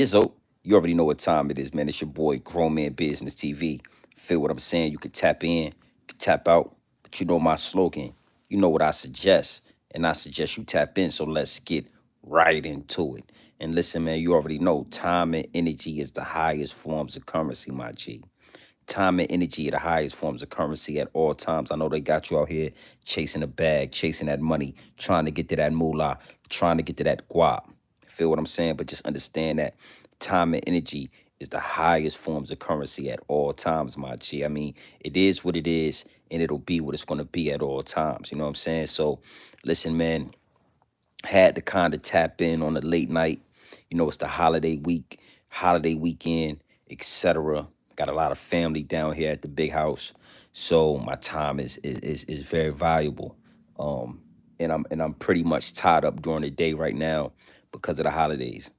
Izzo, you already know what time it is, man. It's your boy, Grown Man Business TV. Feel what I'm saying? You can tap in, you can tap out, but you know my slogan. You know what I suggest, and I suggest you tap in. So let's get right into it. And listen, man, you already know time and energy is the highest forms of currency, my G. Time and energy are the highest forms of currency at all times. I know they got you out here chasing a bag, chasing that money, trying to get to that moolah, trying to get to that guap. Feel what I'm saying? But just understand that time and energy is the highest forms of currency at all times, my G. I mean, it is what it is, and it'll be what it's going to be at all times. You know what I'm saying? So, listen, man, had to kind of tap in on the late night. You know, it's the holiday week, holiday weekend, etc. Got a lot of family down here at the big house, so my time is very valuable. Um, and I'm pretty much tied up during the day right now because of the holidays.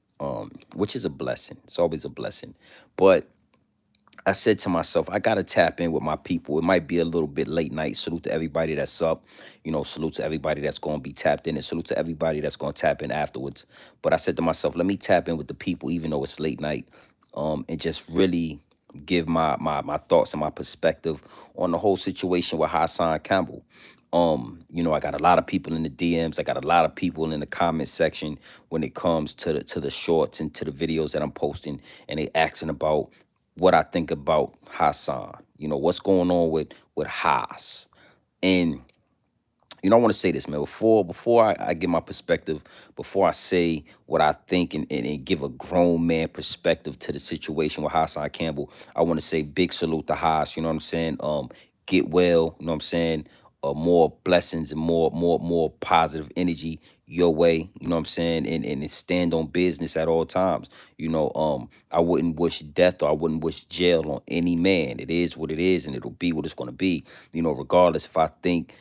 Which is a blessing. It's always a blessing, but I said to myself, I gotta tap in with my people. It might be a little bit late night. Salute to everybody that's up. You know, salute to everybody that's gonna be tapped in, and salute to everybody that's gonna tap in afterwards. But I said to myself, let me tap in with the people, even though it's late night, and just really give my thoughts and my perspective on the whole situation with Hassan Campbell. You know, I got a lot of people in the DMs. I got a lot of people in the comment section when it comes to the shorts and to the videos that I'm posting, and they asking about what I think about Hassan. You know, what's going on with Haas. And you know, I want to say this, man. Before I give my perspective, before I say what I think and give a grown man perspective to the situation with Hassan Campbell, I want to say big salute to Haas. You know what I'm saying? Get well. You know what I'm saying? More blessings and more positive energy your way. You know what I'm saying? And stand on business at all times. You know, I wouldn't wish death or I wouldn't wish jail on any man. It is what it is, and it'll be what it's gonna be. You know, regardless if I think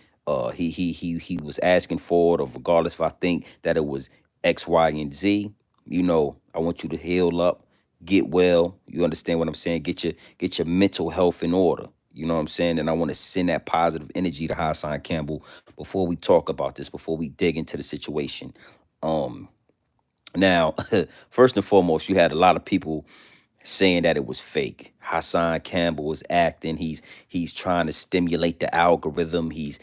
he was asking for it, or regardless if I think that it was X, Y, and Z. You know, I want you to heal up, get well. You understand what I'm saying? Get your mental health in order. You know what I'm saying? And I want to send that positive energy to Hassan Campbell before we talk about this, before we dig into the situation. Um, Now, first and foremost, you had a lot of people saying that it was fake. Hassan Campbell was acting. He's trying to stimulate the algorithm. He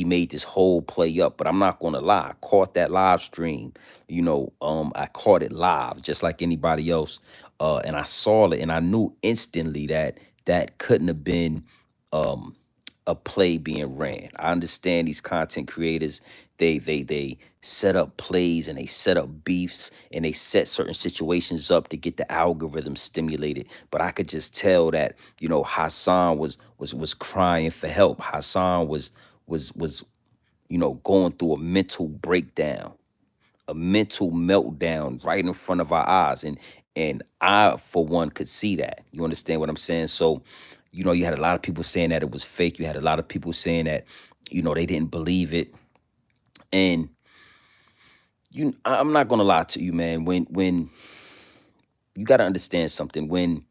made this whole play up. But I'm not gonna lie, I caught that live stream. I caught it live just like anybody else. And I saw it and I knew instantly that that couldn't have been um a play being ran. I understand these content creators, they set up plays and they set up beefs and they set certain situations up to get the algorithm stimulated. But I could just tell that, Hassan was crying for help. Hassan was going through a mental breakdown, a mental meltdown right in front of our eyes. And I, for one, could see that. You understand what I'm saying? So, you had a lot of people saying that it was fake. You had a lot of people saying that, they didn't believe it. And I'm not gonna lie to you, man. When you gotta understand something, when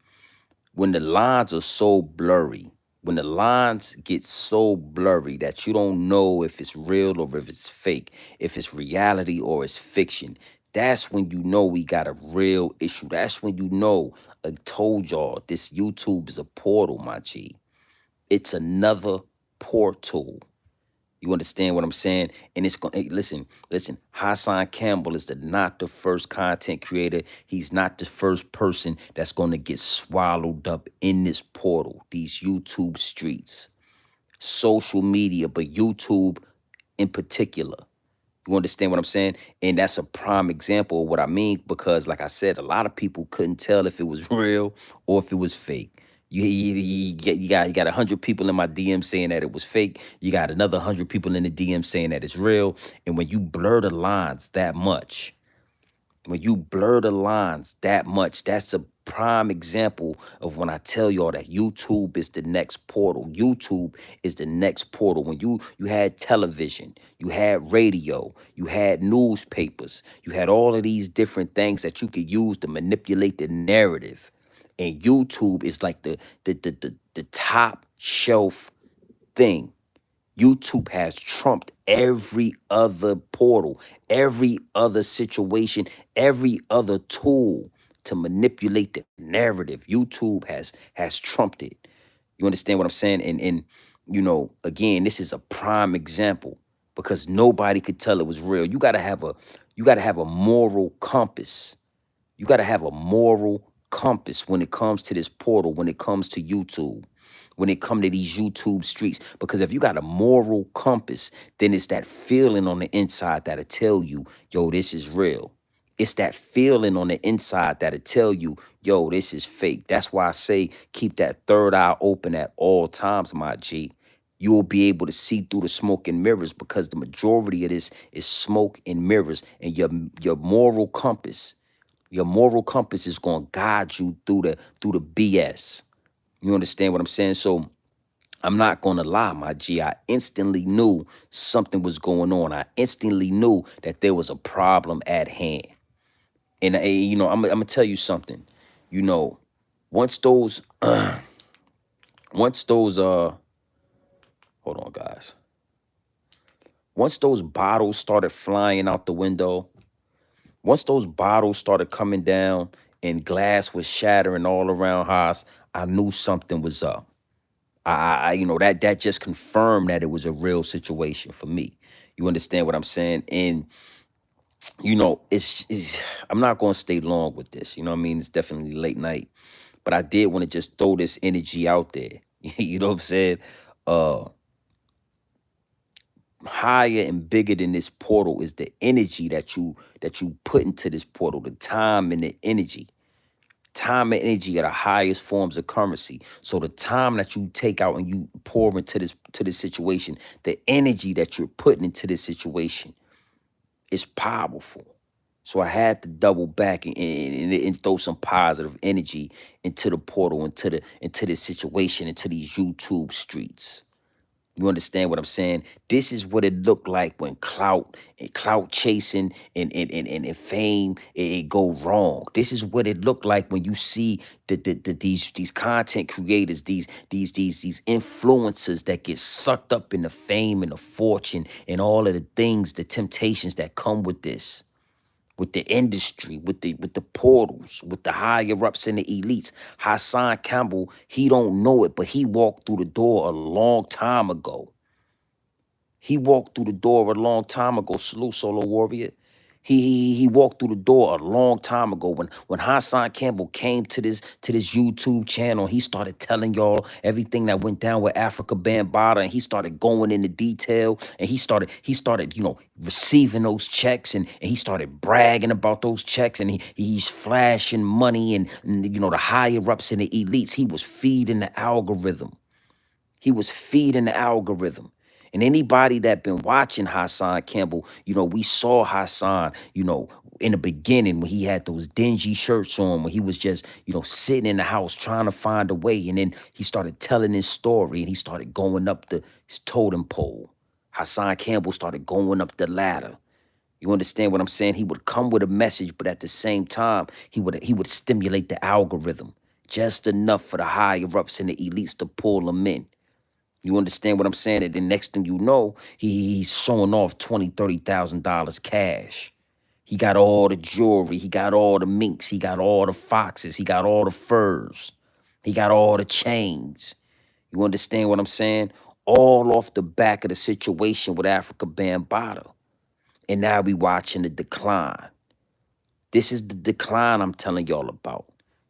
the lines are so blurry, when the lines get so blurry that you don't know if it's real or if it's fake, if it's reality or it's fiction, that's when you know we got a real issue. That's when you know I told y'all this YouTube is a portal, my G. It's another portal. You understand what I'm saying? And it's going. Hey, listen. Hassan Campbell is not the first content creator. He's not the first person that's going to get swallowed up in this portal, these YouTube streets, social media, but YouTube in particular. You understand what I'm saying? And that's a prime example of what I mean because, like I said, a lot of people couldn't tell if it was real or if it was fake. You got 100 people in my DM saying that it was fake. You got another 100 people in the DM saying that it's real. And when you blur the lines that much, that's a prime example of when I tell y'all that YouTube is the next portal. YouTube is the next portal. When you had television, you had radio, you had newspapers, you had all of these different things that you could use to manipulate the narrative. And YouTube is like the top shelf thing. YouTube has trumped every other portal, every other situation, every other tool to manipulate the narrative. YouTube has trumped it. You understand what I'm saying? And again, this is a prime example because nobody could tell it was real. You gotta have a moral compass. You got to have a moral compass when it comes to this portal, when it comes to YouTube, when it come to these YouTube streets. Because if you got a moral compass, then it's that feeling on the inside that'll tell you, yo, this is real. It's that feeling on the inside that'll tell you, yo, this is fake. That's why I say keep that third eye open at all times, my G. You'll be able to see through the smoke and mirrors because the majority of this is smoke and mirrors, and your moral compass, your moral compass is going to guide you through the BS. You understand what I'm saying? So I'm not going to lie, my G. I instantly knew something was going on. I instantly knew that there was a problem at hand. And I'm gonna tell you something. You know, once those once those hold on, guys. Once those bottles started flying out the window, once those bottles started coming down and glass was shattering all around Haas, I knew something was up. That just confirmed that it was a real situation for me. You understand what I'm saying? And it's I'm not going to stay long with this. You know what I mean? It's definitely late night, but I did want to just throw this energy out there. You know what I'm saying? Uh, Higher and bigger than this portal is the energy that you put into this portal, the time and the energy. Time and energy are the highest forms of currency. So the time that you take out and you pour into this situation, the energy that you're putting into this situation is powerful. So I had to double back and throw some positive energy into the portal, into this situation, into these YouTube streets. You understand what I'm saying? This is what it looked like when clout chasing and fame it go wrong. This is what it looked like when you see these content creators, these influencers that get sucked up in the fame and the fortune and all of the things, the temptations that come with this, with the industry, with the portals, with the higher ups and the elites. Hassan Campbell, he don't know it, but he walked through the door a long time ago. He walked through the door a long time ago. Salute, Solo Warrior. He walked through the door a long time ago. When Hassan Campbell came to this YouTube channel, he started telling y'all everything that went down with Africa Bambaataa, and he started going into detail, and he started receiving those checks, and he started bragging about those checks, and he's flashing money, and the higher ups and the elites. He was feeding the algorithm. He was feeding the algorithm. And anybody that been watching Hassan Campbell, we saw Hassan, in the beginning when he had those dingy shirts on, when he was just, sitting in the house trying to find a way. And then he started telling his story and he started going up his totem pole. Hassan Campbell started going up the ladder. You understand what I'm saying? He would come with a message, but at the same time, he would stimulate the algorithm just enough for the higher ups and the elites to pull him in. You understand what I'm saying? And the next thing you know, he's showing off $20,000, $30,000 cash. He got all the jewelry. He got all the minks. He got all the foxes. He got all the furs. He got all the chains. You understand what I'm saying? All off the back of the situation with Africa Bambaataa. And now we watching the decline. This is the decline I'm telling y'all about.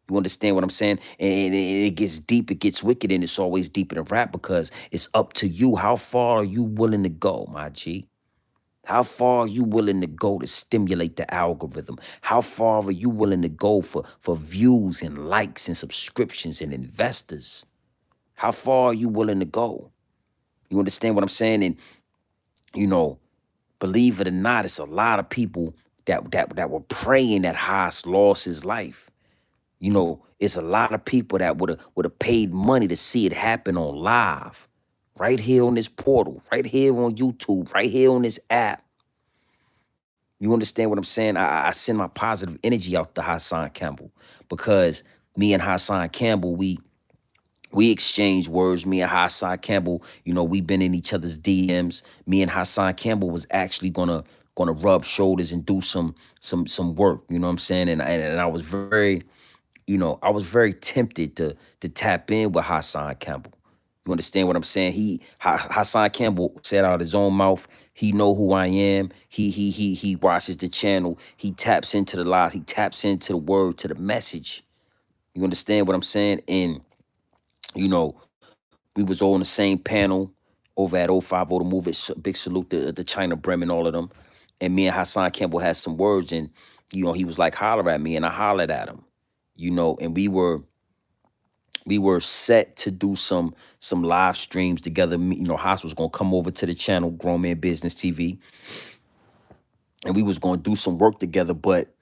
You understand what I'm saying? And it gets deep, it gets wicked, and it's always deep in the rap because it's up to you. How far are you willing to go, my G? How far are you willing to go to stimulate the algorithm? How far are you willing to go for views and likes and subscriptions and investors? How far are you willing to go? You understand what I'm saying? And, believe it or not, it's a lot of people that were praying that Haas lost his life. It's a lot of people that would have paid money to see it happen on live, right here on this portal, right here on YouTube, right here on this app. You understand what I'm saying? I send my positive energy out to Hassan Campbell because me and Hassan Campbell, We exchange words. Me and Hassan Campbell, we been in each other's DMs. Me and Hassan Campbell was actually gonna rub shoulders and do some work. You know what I'm saying? And I was very tempted to tap in with Hassan Campbell. You understand what I'm saying? Hassan Campbell said out of his own mouth, he know who I am. He watches the channel. He taps into the live. He taps into the word, to the message. You understand what I'm saying? And you know, we was all on the same panel over at 050 to move it. Big salute to China Bremen, all of them. And me and Hassan Campbell had some words, and he was like, holler at me, and I hollered at him. And we were set to do some live streams together. Haas was gonna come over to the channel, Grown Man Business TV, and we was gonna do some work together. But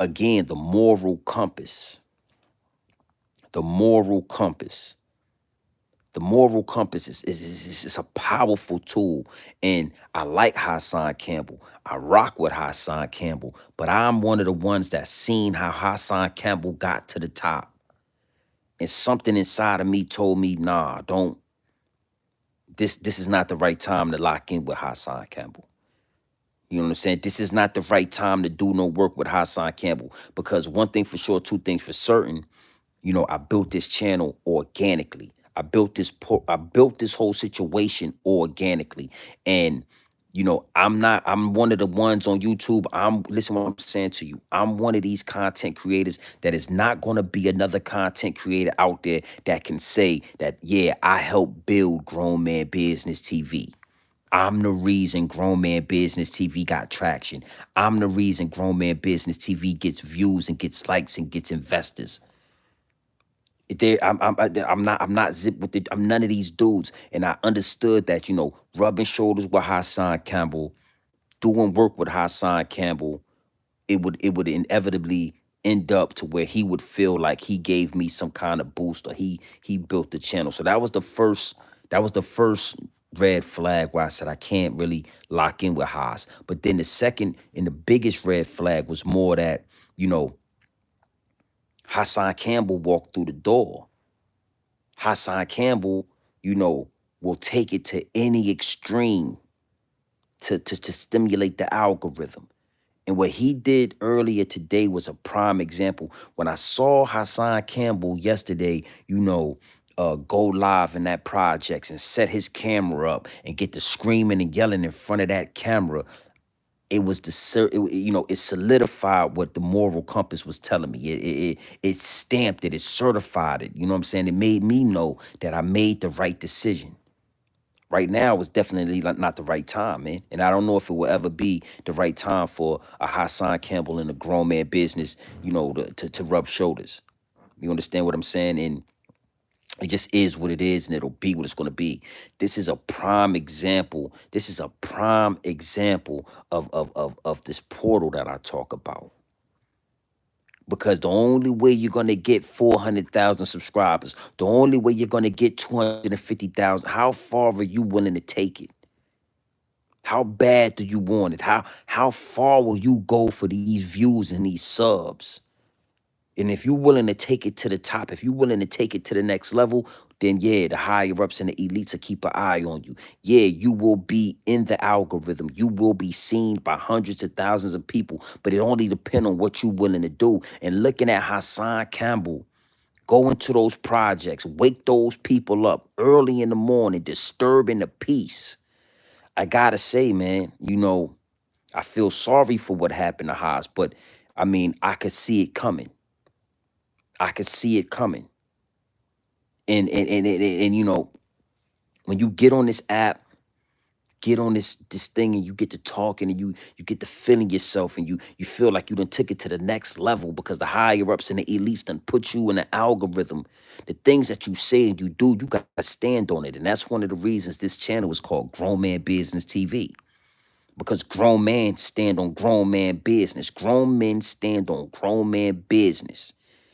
again, the moral compass the moral compass is a powerful tool. And I like Hassan Campbell. I rock with Hassan Campbell. But I'm one of the ones that seen how Hassan Campbell got to the top. And something inside of me told me, nah, don't. This is not the right time to lock in with Hassan Campbell. You know what I'm saying? This is not the right time to do no work with Hassan Campbell. Because one thing for sure, two things for certain, I built this channel organically. I built this whole situation organically. And I'm one of the ones on YouTube. Listen what I'm saying to you. I'm one of these content creators that is not going to be another content creator out there that can say that, yeah, I helped build Grown Man Business TV. I'm the reason Grown Man Business TV got traction. I'm the reason Grown Man Business TV gets views and gets likes and gets investors. I'm not zip with it. I'm none of these dudes. And I understood that, rubbing shoulders with Hassan Campbell, doing work with Hassan Campbell, it would inevitably end up to where he would feel like he gave me some kind of boost, or he built the channel. So that was the first red flag where I said I can't really lock in with Haas. But then the second and the biggest red flag was more that, you know, Hassan Campbell walked through the door. Hassan Campbell, will take it to any extreme to stimulate the algorithm. And what he did earlier today was a prime example. When I saw Hassan Campbell yesterday, go live in that projects and set his camera up and get the screaming and yelling in front of that camera, it was it solidified what the moral compass was telling me. It stamped it, it certified it. You know what I'm saying? It made me know that I made the right decision. Right now is definitely not the right time, man. And I don't know if it will ever be the right time for a Hassan Campbell in a Grown Man Business, to rub shoulders. You understand what I'm saying? And it just is what it is, and it'll be what it's going to be. This is a prime example. This is a prime example of this portal that I talk about. Because the only way you're going to get 400,000 subscribers, the only way you're going to get 250,000, how far are you willing to take it? How bad do you want it? How far will you go for these views and these subs? And if you're willing to take it to the top, if you're willing to take it to the next level, then yeah, the higher ups and the elites will keep an eye on you. Yeah, you will be in the algorithm. You will be seen by hundreds of thousands of people, but it only depends on what you're willing to do. And looking at Hassan Campbell, go into those projects, wake those people up early in the morning, disturbing the peace. I gotta say, man, I feel sorry for what happened to Haas, but I mean, I could see it coming. I could see it coming. And when you get on this app, get on this thing, and you get to talking, and you get to feeling yourself, and you feel like you done took it to the next level because the higher ups and the elites done put you in the algorithm. The things that you say and you do, you gotta stand on it. And that's one of the reasons this channel is called Grown Man Business TV. Because grown men stand on grown man business. Grown men stand on grown man business.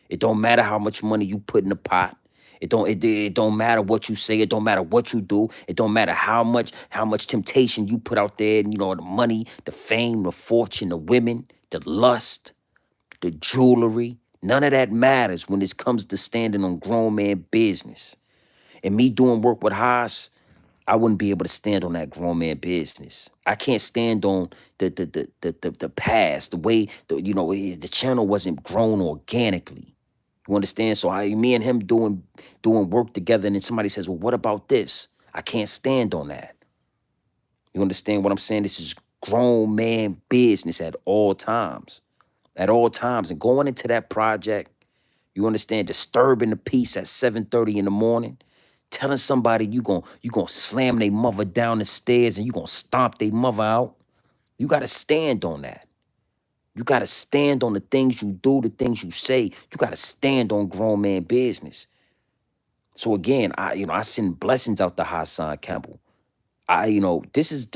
It don't matter how much money you put in the pot. It don't matter what you say. It don't matter what you do. It don't matter how much temptation you put out there. The money, the fame, the fortune, the women, the lust, the jewelry, None of that matters when it comes to standing on grown man business. And me doing work with Haas, I wouldn't be able to stand on that grown man business. I can't stand on the past, the way the channel wasn't grown organically. You understand? So me and him doing work together, and then somebody says, "Well, what about this?" I can't stand on that. You understand what I'm saying? This is grown man business at all times. At all times. And going into that project, you understand, disturbing the peace at 7:30 in the morning, telling somebody you gonna slam their mother down the stairs and you gonna stomp their mother out. You gotta stand on that. You gotta stand on the things you do, the things you say. You gotta stand on grown man business. So again, I send blessings out to Hassan Campbell. This is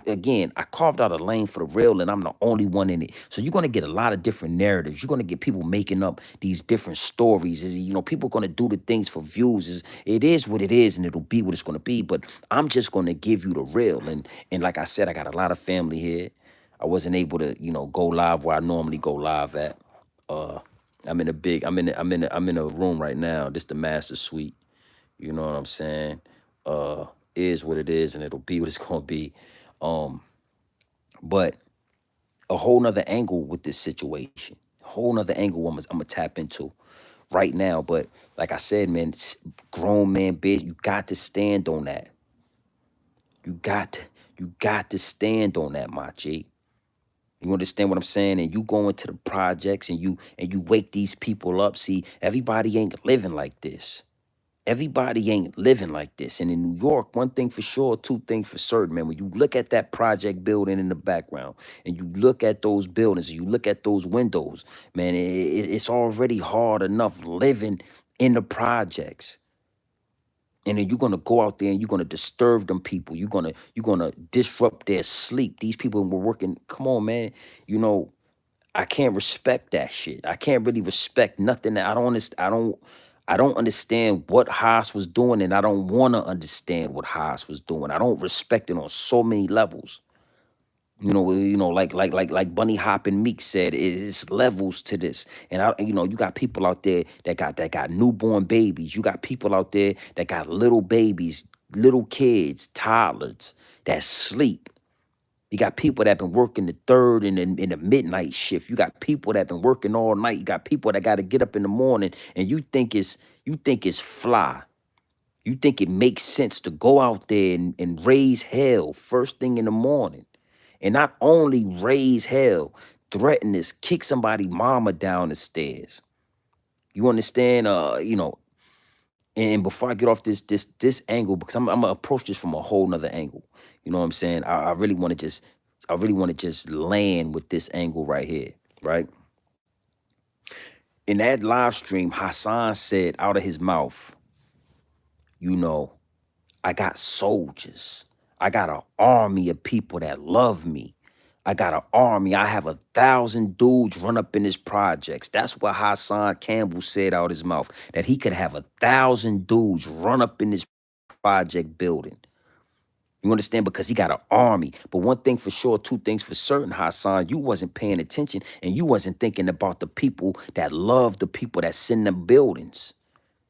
again, I carved out a lane for the real, and I'm the only one in it. So you're gonna get a lot of different narratives. You're gonna get people making up these different stories. People gonna do the things for views. It is what it is, and it'll be what it's gonna be. But I'm just gonna give you the real. And like I said, I got a lot of family here. I wasn't able to, go live where I normally go live at. Uh I'm in a room right now. This the master suite. You know what I'm saying? Is what it is, and it'll be what it's gonna be. Um, but a whole nother angle with this situation, whole nother angle I'm gonna tap into right now. But like I said, man, grown man big, you got to stand on that. You got to, you got to stand on that, my G. You understand what I'm saying? And you go into the projects and you wake these people up. See, everybody ain't living like this. Everybody ain't living like this. And in New York, one thing for sure, two things for certain, man. When you look at that project building in the background and you look at those buildings and you look at those windows, man, it's already hard enough living in the projects. And then you're gonna go out there and you're gonna disturb them people. You're gonna disrupt their sleep. These people were working. Come on, man. You know, I can't respect that shit. I can't really respect nothing. That I don't understand. I don't understand what Haas was doing, and I don't want to understand what Haas was doing. I don't respect it on so many levels. Like Bunny Hop and Meek said, it's levels to this. And you got people out there that got newborn babies. You got people out there that got little babies, little kids, toddlers that sleep. You got people that been working the third and in the midnight shift. You got people that been working all night. You got people that got to get up in the morning, and you think it's fly. You think it makes sense to go out there and raise hell first thing in the morning, and not only raise hell, threaten this, kick somebody mama down the stairs. You understand? And before I get off this angle, because I'm gonna approach this from a whole nother angle. You know what I'm saying? I really want to just land with this angle right here, right? In that live stream, Hassan said out of his mouth, you know, I got soldiers. I got an army of people that love me. I got an army. I have 1,000 dudes run up in his projects. That's what Hassan Campbell said out his mouth, that he could have 1,000 dudes run up in this project building. You understand? Because he got an army. But one thing for sure, two things for certain, Hassan, you wasn't paying attention and you wasn't thinking about the people that love the people that's in the buildings.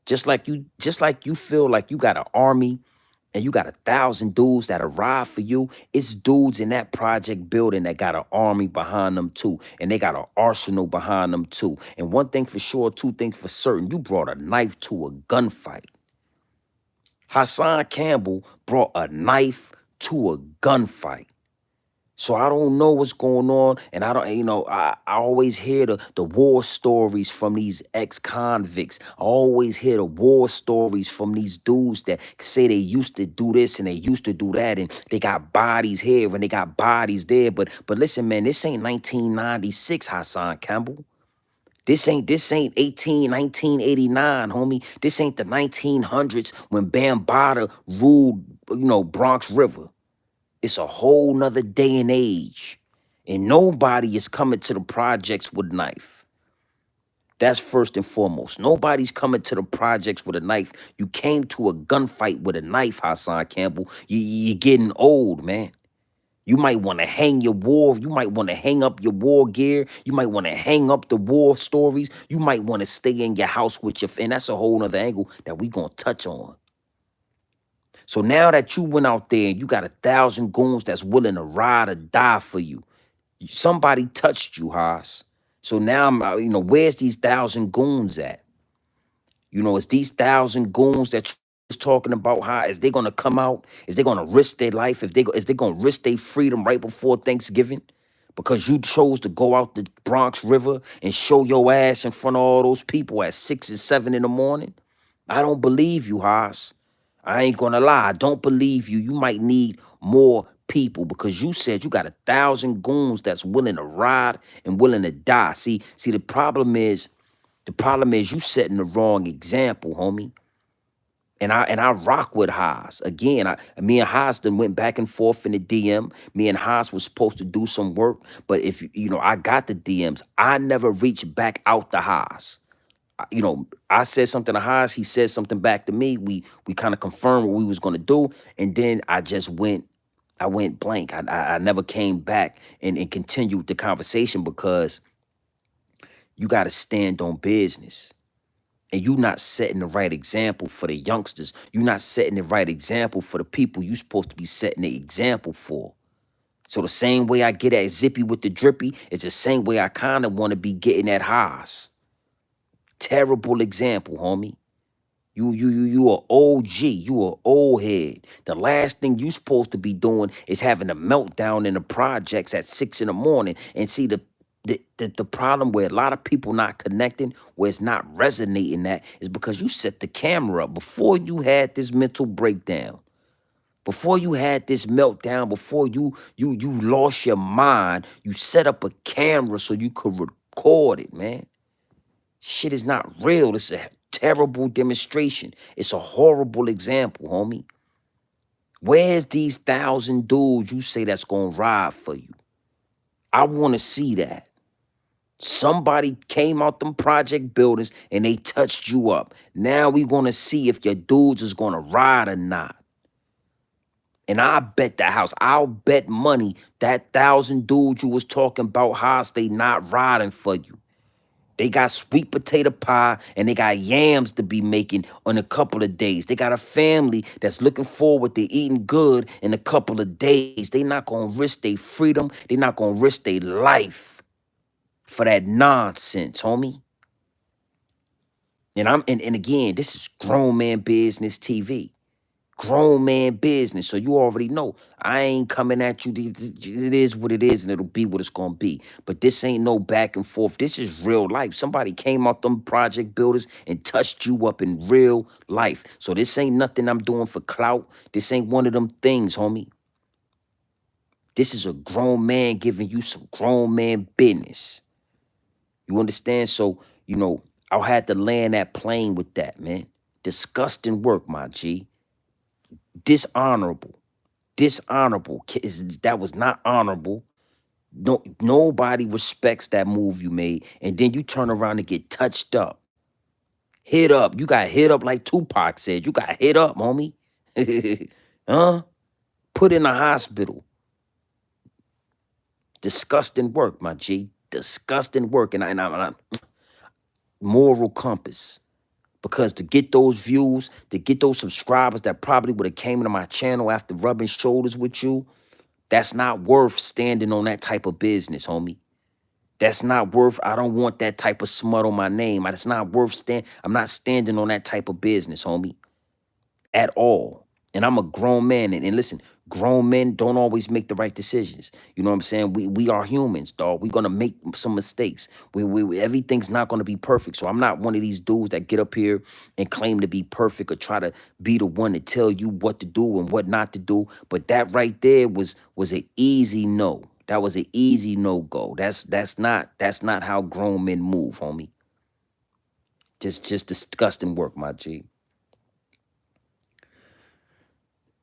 Just like you feel like you got an army and you got 1,000 dudes that arrive for you, it's dudes in that project building that got an army behind them too. And they got an arsenal behind them too. And one thing for sure, two things for certain, you brought a knife to a gunfight. Hassan Campbell brought a knife to a gunfight. So I don't know what's going on. And I don't, I always hear the war stories from these ex-convicts. I always hear the war stories from these dudes that say they used to do this and they used to do that. And they got bodies here and they got bodies there. But listen, man, this ain't 1996, Hassan Campbell. This ain't 1989, homie. This ain't the 1900s when Bambaataa ruled, Bronx River. It's a whole nother day and age. And nobody is coming to the projects with a knife. That's first and foremost. Nobody's coming to the projects with a knife. You came to a gunfight with a knife, Hassan Campbell. You're getting old, man. You might want to hang your war. You might want to hang up your war gear. You might want to hang up the war stories. You might want to stay in your house with your and that's a whole nother angle that we gonna touch on. So now that you went out there and you got 1,000 goons that's willing to ride or die for you, somebody touched you, Haas. So now where's these 1,000 goons at? It's these 1,000 goons that you was talking about. How is they gonna come out? Is they gonna risk their life? Is they gonna risk their freedom right before Thanksgiving? Because you chose to go out the Bronx River and show your ass in front of all those people at 6 and 7 in the morning? I don't believe you, Haas. I ain't gonna lie. I don't believe you. You might need more people because you said you got 1,000 goons that's willing to ride and willing to die. See, the problem is you setting the wrong example, homie. And I rock with Haas. Again, me and Haas then went back and forth in the DM. Me and Haas was supposed to do some work, but if I got the DMs, I never reached back out to Haas. I said something to Haas, he said something back to me. We kind of confirmed what we was gonna do, and then I went blank. I never came back and continued the conversation because you got to stand on business. And you not setting the right example for the youngsters. You not setting the right example for the people you supposed to be setting the example for. So the same way I get at Zippy with the drippy is the same way I kind of want to be getting at Haas. Terrible example, homie. You a OG. You a old head. The last thing you supposed to be doing is having a meltdown in the projects at 6 in the morning. And see the problem where a lot of people not connecting, where it's not resonating that is because you set the camera up before you had this mental breakdown. Before you had this meltdown, before you lost your mind, you set up a camera so you could record it, man. Shit is not real. It's a terrible demonstration. It's a horrible example, homie. Where's these 1,000 dudes you say that's gonna ride for you? I want to see that. Somebody came out them project buildings and they touched you up. Now we gonna see if your dudes is gonna ride or not. And I bet the house, I'll bet money that 1,000 dudes you was talking about, Haas, they not riding for you. They got sweet potato pie and they got yams to be making in a couple of days. They got a family that's looking forward to eating good in a couple of days. They not gonna risk their freedom. They not gonna risk their life for that nonsense, homie. And again, this is Grown Man Business TV. Grown man business. So you already know. I ain't coming at you. It is what it is, and it'll be what it's gonna be. But this ain't no back and forth. This is real life. Somebody came out them project builders and touched you up in real life. So this ain't nothing I'm doing for clout. This ain't one of them things, homie. This is a grown man giving you some grown man business. You understand? So, I had to land that plane with that, man. Disgusting work, my G. Dishonorable. Dishonorable. That was not honorable. No, nobody respects that move you made. And then you turn around and get touched up. Hit up. You got hit up like Tupac said. You got hit up, homie. Huh? Put in the hospital. Disgusting work, my G. Disgusting work. And I'm moral compass. Because to get those views, to get those subscribers that probably would have came into my channel after rubbing shoulders with you, that's not worth standing on that type of business, homie. That's not worth, I don't want that type of smut on my name. It's not worth I'm not standing on that type of business, homie, at all. And I'm a grown man. And listen, grown men don't always make the right decisions. You know what I'm saying? We are humans, dog. We're gonna make some mistakes. Everything's not gonna be perfect. So I'm not one of these dudes that get up here and claim to be perfect or try to be the one to tell you what to do and what not to do. But that right there was an easy no. That was an easy no-go. That's not how grown men move, homie. Just disgusting work, my G.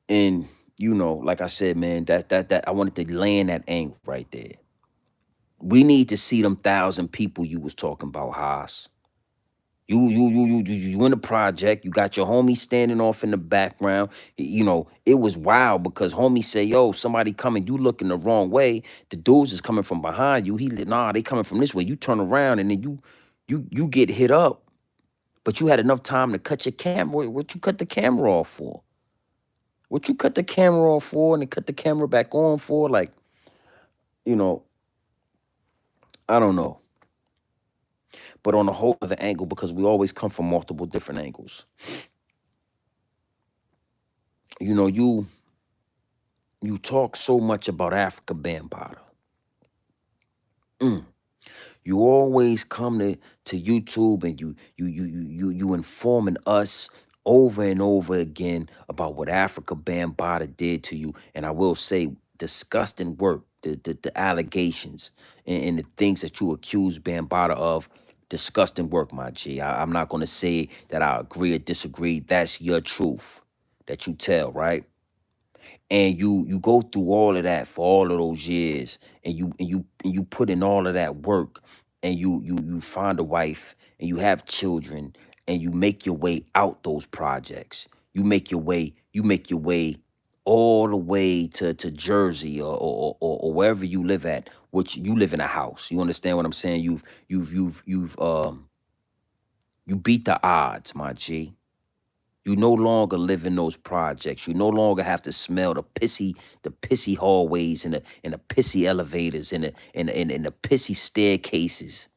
And like I said, man, that I wanted to land that angle right there. We need to see them 1,000 people you was talking about, Haas. You in the project. You got your homie standing off in the background. You know, it was wild because homie say, "Yo, somebody coming. You looking the wrong way. The dudes is coming from behind you." Nah, they coming from this way. You turn around and then you get hit up. But you had enough time to cut your camera. What you cut the camera off for? What you cut the camera off for and then cut the camera back on for? Like, you know, I don't know. But on a whole other angle, because we always come from multiple different angles. You know, you talk so much about Africa Bambaataa. Mm. You always come to YouTube and you informing us over and over again about what Africa Bambaataa did to you. And I will say, disgusting work, the allegations and the things that you accuse Bambaataa of. Disgusting work, my G. I'm not gonna say that I agree or disagree. That's your truth that you tell, right? And you go through all of that for all of those years, and you put in all of that work, and you find a wife and you have children, and you make your way out those projects. You make your way all the way to Jersey, or wherever you live at, which you live in a house. You understand what I'm saying? You beat the odds, my G. You no longer live in those projects. You no longer have to smell the pissy hallways and the pissy elevators and the pissy staircases.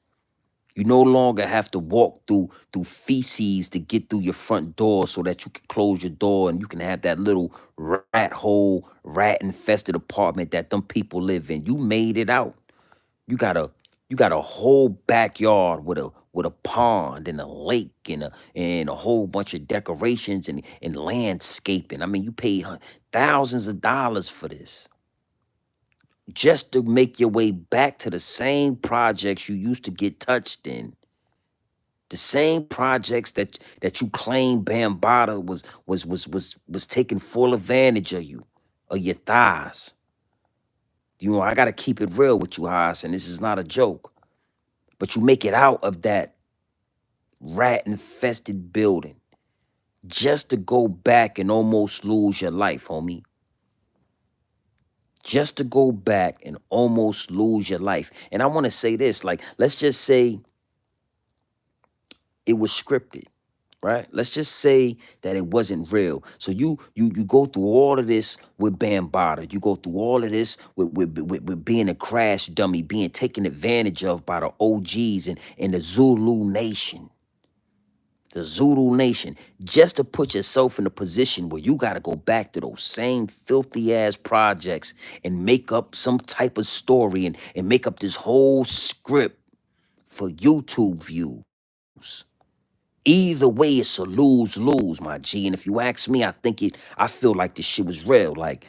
You no longer have to walk through feces to get through your front door so that you can close your door and you can have that little rat hole, rat infested apartment that them people live in. You made it out. You got a you got a whole backyard with a pond and a lake and a whole bunch of decorations and landscaping. I mean, you pay thousands of dollars for this just to make your way back to the same projects you used to get touched in. The same projects that you claim Bambaataa was taking full advantage of your thighs. You know, I gotta keep it real with you, Haas, and this is not a joke. But you make it out of that rat infested building just to go back and almost lose your life, homie. Just to go back and almost lose your life. And I want to say this, like, let's just say it was scripted, right? Let's just say that it wasn't real. So you go through all of this with Bambaataa. You go through all of this with being a crash dummy, being taken advantage of by the OGs and the Zulu Nation. The Zulu Nation, just to put yourself in a position where you got to go back to those same filthy ass projects and make up some type of story and make up this whole script for YouTube views. Either way, it's a lose-lose, my G. And if you ask me, I feel like this shit was real. Like,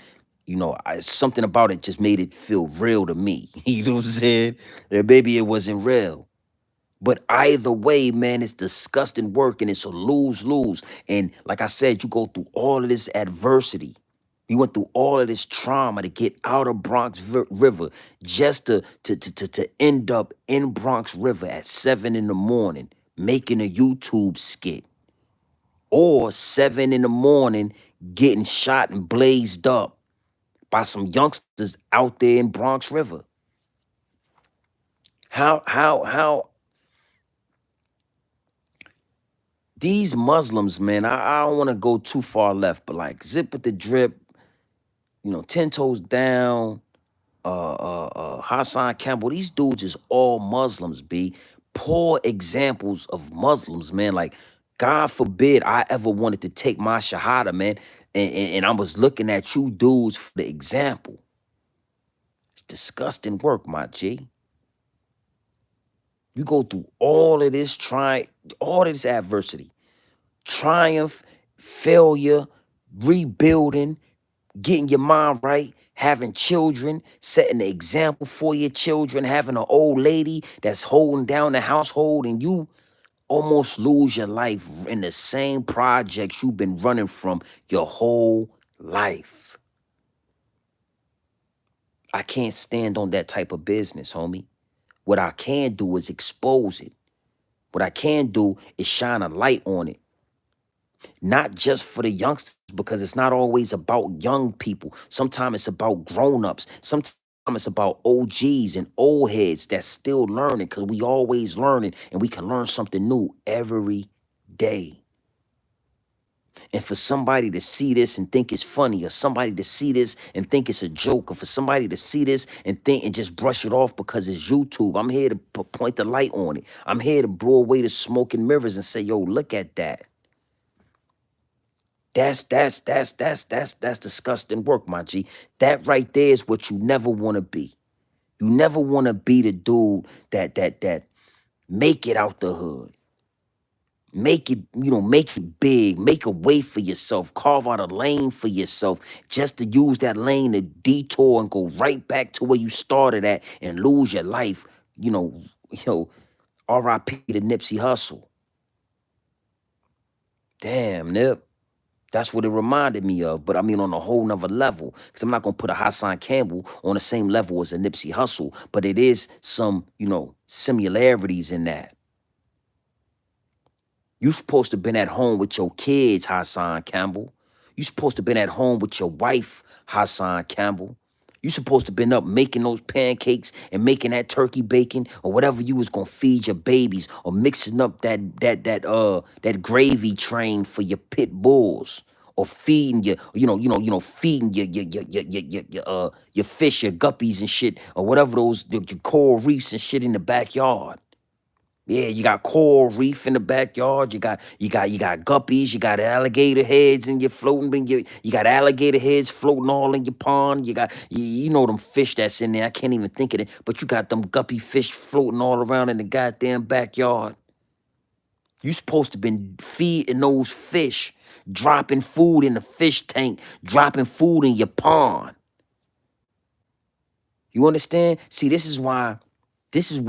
something about it just made it feel real to me. You know what I'm saying? And maybe it wasn't real. But either way, man, it's disgusting work and it's a lose-lose. And like I said, you go through all of this adversity. You went through all of this trauma to get out of River just to end up in Bronx River at 7 in the morning making a YouTube skit. Or 7 in the morning getting shot and blazed up by some youngsters out there in Bronx River. How these Muslims, man, I don't want to go too far left, but like Zip with the Drip, 10 Toes Down, Hassan Cambell, these dudes is all Muslims, B. Poor examples of Muslims, man. Like, God forbid I ever wanted to take my Shahada, man. And I was looking at you dudes for the example. It's disgusting work, my G. You go through all of this all of this adversity. Triumph, failure, rebuilding, getting your mind right, having children, setting the example for your children, having an old lady that's holding down the household, and you almost lose your life in the same projects you've been running from your whole life. I can't stand on that type of business, homie. What I can do is expose it. What I can do is shine a light on it, not just for the youngsters, because it's not always about young people. Sometimes it's about grown-ups. Sometimes it's about OGs and old heads that's still learning, because we always learning, and we can learn something new every day. And for somebody to see this and think it's funny, or somebody to see this and think it's a joke, or for somebody to see this and think and just brush it off because it's YouTube, I'm here to point the light on it. I'm here to blow away the smoke and mirrors and say, yo, look at that. That's disgusting work, my G. That right there is what you never want to be. You never want to be the dude that make it out the hood. Make it, make it big, make a way for yourself, carve out a lane for yourself, just to use that lane to detour and go right back to where you started at and lose your life. R.I.P. to Nipsey Hussle. Damn, Nip. That's what it reminded me of, but I mean on a whole nother level. Because I'm not gonna put a Hassan Cambell on the same level as a Nipsey Hussle, but it is some, similarities in that. You supposed to been at home with your kids, Hassan Campbell. You supposed to been at home with your wife, Hassan Campbell. You supposed to been up making those pancakes and making that turkey bacon or whatever you was gonna feed your babies, or mixing up that gravy train for your pit bulls, or feeding feeding your fish, your guppies and shit, or whatever your coral reefs and shit in the backyard. Yeah, you got coral reef in the backyard. You got guppies. You got alligator heads in your floating. You got alligator heads floating all in your pond. You know them fish that's in there. I can't even think of it. But you got them guppy fish floating all around in the goddamn backyard. You supposed to been feeding those fish, dropping food in the fish tank, dropping food in your pond. You understand? See, this is where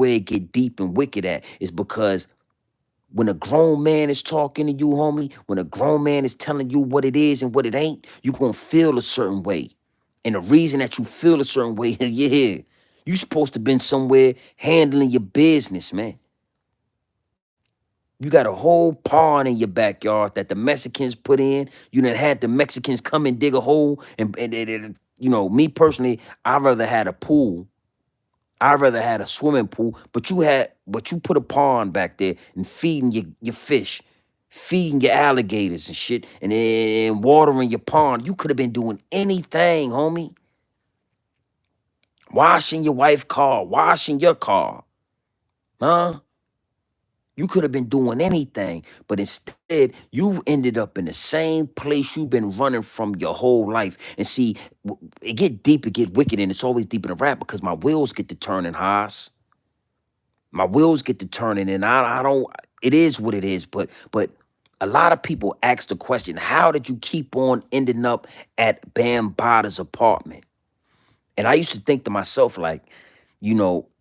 it get deep and wicked at, is because when a grown man is talking to you, homie, when a grown man is telling you what it is and what it ain't, you gonna feel a certain way. And the reason that you feel a certain way, yeah, you supposed to been somewhere handling your business, man. You got a whole pond in your backyard that the Mexicans put in. You done had the Mexicans come and dig a hole. And me personally, I'd rather had a pool. I'd rather had a swimming pool, but you put a pond back there and feeding your fish, feeding your alligators and shit, and watering your pond. You could have been doing anything, homie. Washing your wife's car, washing your car. Huh? You could have been doing anything, but instead you ended up in the same place you've been running from your whole life. And see, it get deep, it get wicked, and it's always deep in the rap because my wheels get to turning, Haas. My wheels get to turning, and I don't. It is what it is. But a lot of people ask the question: how did you keep on ending up at Bam Bada's apartment? And I used to think to myself, like,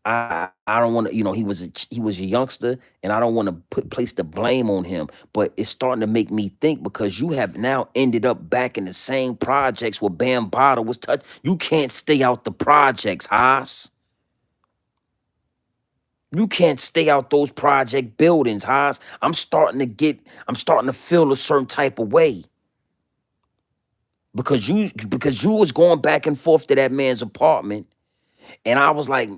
I don't want to. He was a youngster, and I don't want to place the blame on him. But it's starting to make me think, because you have now ended up back in the same projects where Bam Bada was touched. You can't stay out the projects, Haas. You can't stay out those project buildings, Haas. I'm starting to feel a certain type of way. Because you was going back and forth to that man's apartment. And I was like,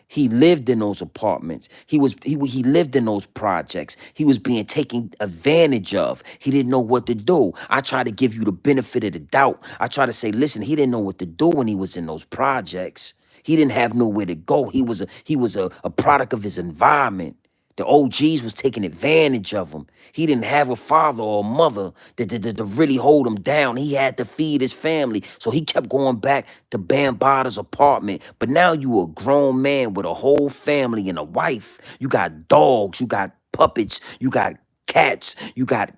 he lived in those apartments. He lived in those projects. He was being taken advantage of. He didn't know what to do. I try to give you the benefit of the doubt. I try to say, listen, he didn't know what to do when he was in those projects. He didn't have nowhere to go. He was a product of his environment. The OGs was taking advantage of him. He didn't have a father or a mother to really hold him down. He had to feed his family. So he kept going back to Bam Bada's apartment. But now you a grown man with a whole family and a wife. You got dogs, you got puppets, you got cats, you got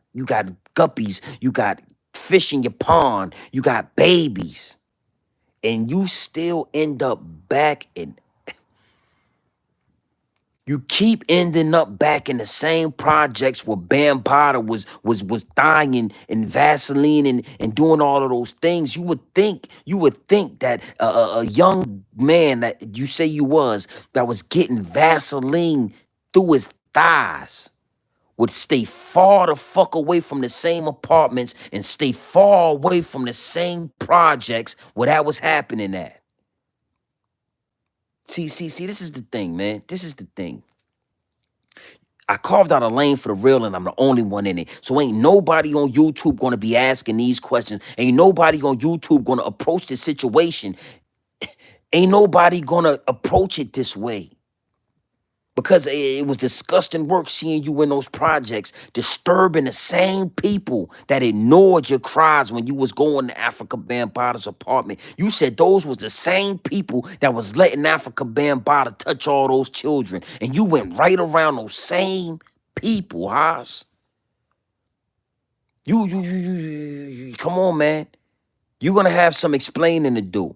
guppies, you got fish in your pond, you got babies. And you still end up back in. You keep ending up back in the same projects where Bam Bada was dying in Vaseline and doing all of those things. You would think that a young man that you say you was, that was getting Vaseline through his thighs would stay far the fuck away from the same apartments and stay far away from the same projects where that was happening at. See, this is the thing, man. This is the thing. I carved out a lane for the real and I'm the only one in it. So ain't nobody on YouTube gonna be asking these questions. Ain't nobody on YouTube gonna approach this situation. Ain't nobody gonna approach it this way. Because it was disgusting work seeing you in those projects, disturbing the same people that ignored your cries when you was going to Africa Bambaata's apartment. You said those was the same people that was letting Africa Bambaataa touch all those children. And you went right around those same people, Haas. Come on, man. You're going to have some explaining to do.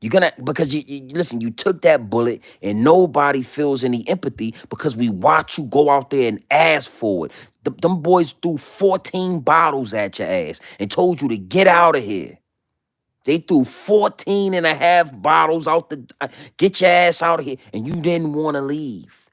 You're gonna, because you listen, you took that bullet and nobody feels any empathy because we watch you go out there and ask for it. Them boys threw 14 bottles at your ass and told you to get out of here. They threw 14 and a half bottles out get your ass out of here, and you didn't want to leave.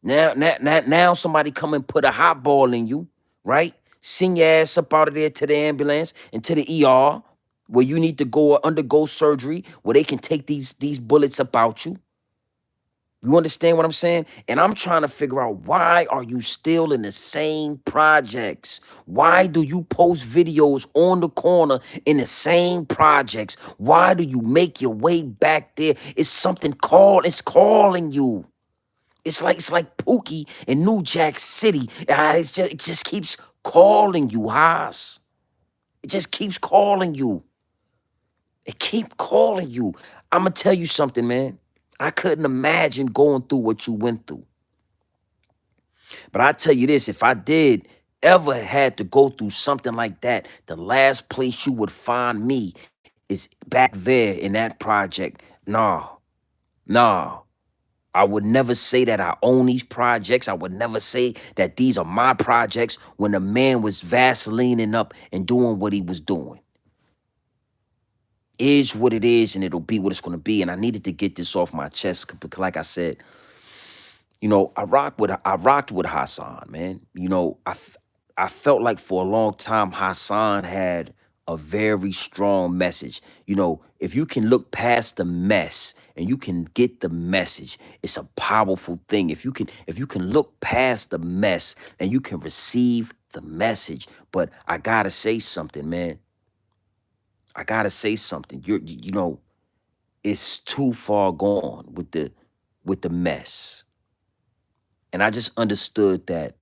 Now somebody come and put a hot ball in you, right? Send your ass up out of there to the ambulance and to the ER where you need to go undergo surgery where they can take these bullets up out you. You understand what I'm saying? And I'm trying to figure out, why are you still in the same projects? Why do you post videos on the corner in the same projects? Why do you make your way back there? It's something it's calling you. It's like Pookie in New Jack City. It just keeps calling you, Haas. It just keeps calling you. It keep calling you. I'm going to tell you something, man. I couldn't imagine going through what you went through. But I tell you this, if I did ever had to go through something like that, the last place you would find me is back there in that project. Nah. I would never say that I own these projects. I would never say that these are my projects when the man was Vaselining up and doing what he was doing. Is what it is, and it'll be what it's going to be. And I needed to get this off my chest because, like I said, I rocked with Hassan, man. I felt like for a long time Hassan had a very strong message. If you can look past the mess and you can get the message, it's a powerful thing. If you can look past the mess and you can receive the message. But I gotta say something, man. I gotta say something. It's too far gone with the mess. And I just understood that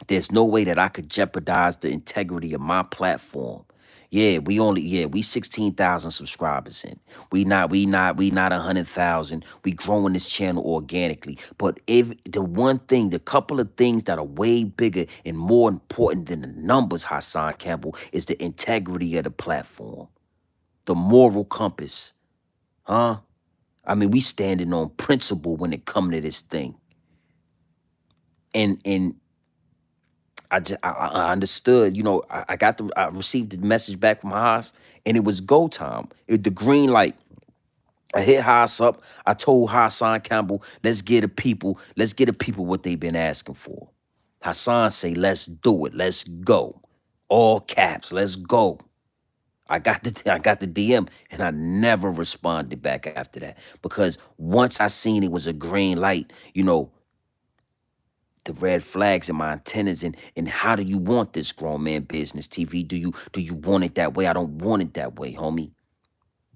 there's no way that I could jeopardize the integrity of my platform. We 16,000 subscribers in. We not 100,000. We growing this channel organically. But if the couple of things that are way bigger and more important than the numbers, Hassan Campbell, is the integrity of the platform, the moral compass, huh? I mean, we standing on principle when it come to this thing. And I understood, I received the message back from Haas, and it was go time. The green light. I hit Haas up. I told Hassan Campbell, let's get the people what they've been asking for. Hassan say, let's do it. Let's go. All caps, let's go. I got the DM, and I never responded back after that, because once I seen it was a green light, the red flags in my antennas, and how do you want this, Grown Man Business TV? Do you want it that way? I don't want it that way, homie.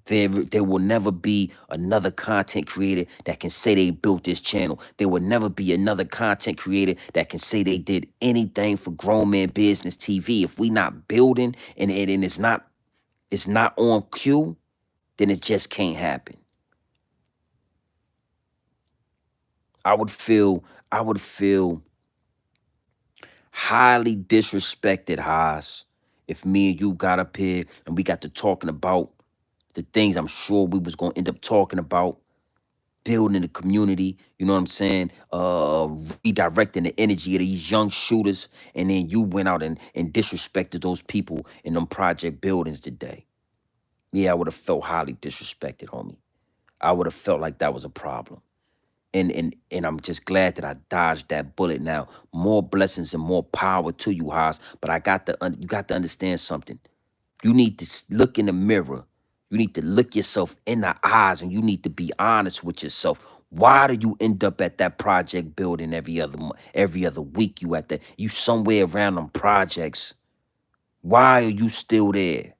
There will never be another content creator that can say they built this channel. There will never be another content creator that can say they did anything for Grown Man Business TV. If we not building and it's not on cue, then it just can't happen. I would feel highly disrespected, Haas, if me and you got up here and we got to talking about the things I'm sure we was going to end up talking about, building the community, you know what I'm saying, redirecting the energy of these young shooters, and then you went out and disrespected those people in them project buildings today. Yeah, I would have felt highly disrespected, homie. I would have felt like that was a problem. And I'm just glad that I dodged that bullet. Now, more blessings and more power to you, Haas. But you got to understand something. You need to look in the mirror. You need to look yourself in the eyes, and you need to be honest with yourself. Why do you end up at that project building every other week? You somewhere around them projects. Why are you still there?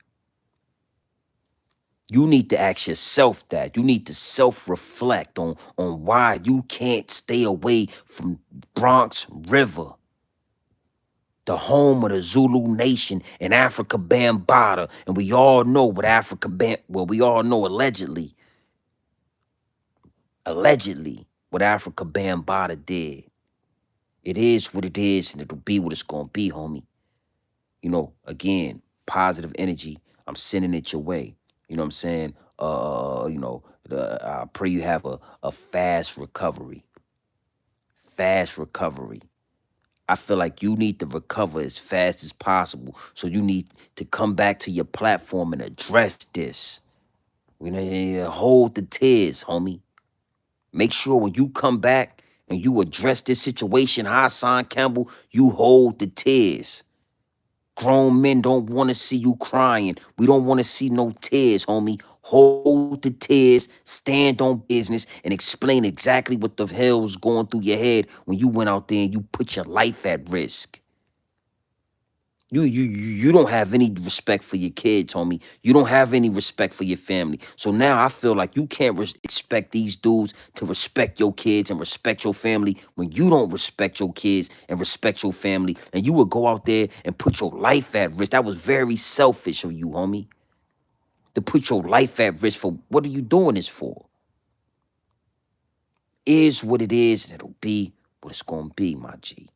You need to ask yourself that. You need to self-reflect on why you can't stay away from Bronx River, the home of the Zulu nation and Africa Bambaataa. And we all know what we all know allegedly what Africa Bambaataa did. It is what it is, and it'll be what it's gonna be, homie. Again, positive energy. I'm sending it your way. You know what I'm saying? I pray you have a fast recovery. Fast recovery. I feel like you need to recover as fast as possible. So you need to come back to your platform and address this. Hold the tears, homie. Make sure when you come back and you address this situation, Hassan Campbell, you hold the tears. Grown men don't want to see you crying. We don't want to see no tears, homie. Hold the tears, stand on business, and explain exactly what the hell was going through your head when you went out there and you put your life at risk. You don't have any respect for your kids, homie. You don't have any respect for your family. So now I feel like you can't expect these dudes to respect your kids and respect your family when you don't respect your kids and respect your family. And you would go out there and put your life at risk. That was very selfish of you, homie. To put your life at risk for what are you doing this for? Is what it is, and it'll be what it's gonna be, my G.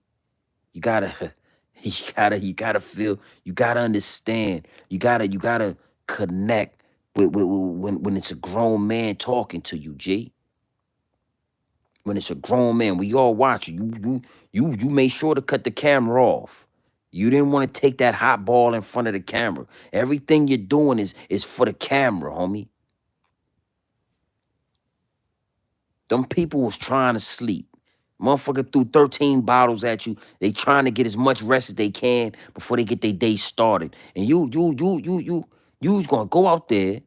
You gotta, you gotta feel, you gotta understand, you gotta connect with when it's a grown man talking to you, G. When it's a grown man, we all watching. You made sure to cut the camera off. You didn't want to take that hot ball in front of the camera. Everything you're doing is for the camera, homie. Them people was trying to sleep. Motherfucker threw 13 bottles at you. They trying to get as much rest as they can before they get their day started. And you was gonna go out there,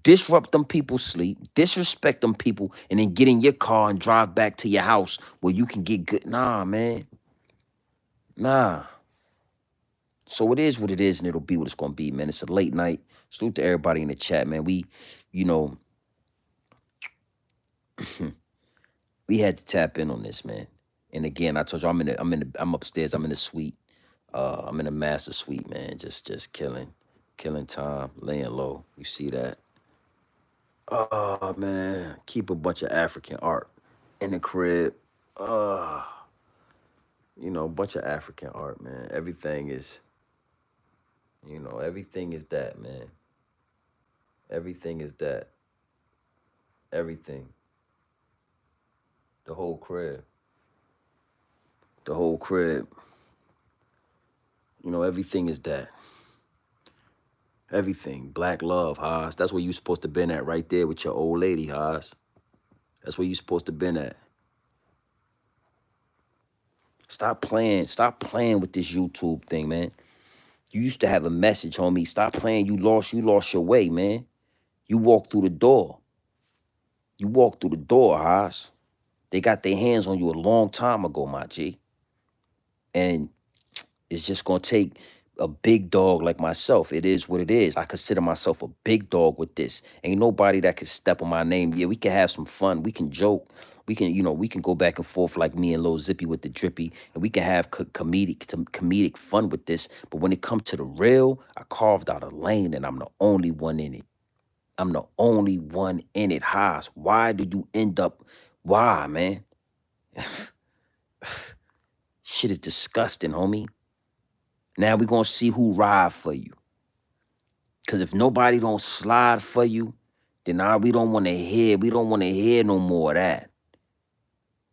disrupt them people's sleep, disrespect them people, and then get in your car and drive back to your house where you can get good. Nah, man. Nah. So it is what it is, and it'll be what it's gonna be, man. It's a late night. Salute to everybody in the chat, man. You know, we had to tap in on this, man. And again, I told you I'm upstairs. I'm in the suite. I'm in the master suite, man. Just killing time, laying low. You see that? Oh man, keep a bunch of African art in the crib. A bunch of African art, man. Everything is that, man. Everything is that. Everything. The whole crib. The whole crib. Everything is that. Everything. Black love, Haas. That's where you supposed to been at right there with your old lady, Haas. That's where you supposed to been at. Stop playing. Stop playing with this YouTube thing, man. You used to have a message, homie. Stop playing. You lost your way, man. You walked through the door. You walked through the door, Haas. They got their hands on you a long time ago, my G. And it's just gonna take a big dog like myself. It is what it is. I consider myself a big dog with this. Ain't nobody that can step on my name. Yeah, we can have some fun. We can joke. We can go back and forth like me and Lil Zippy with the drippy, and we can have comedic fun with this. But when it comes to the real, I carved out a lane, and I'm the only one in it. I'm the only one in it. Haas, why do you end up? Why, man? Shit is disgusting, homie. Now we gonna see who ride for you. Cause if nobody don't slide for you, then we don't want to hear. We don't want to hear no more of that.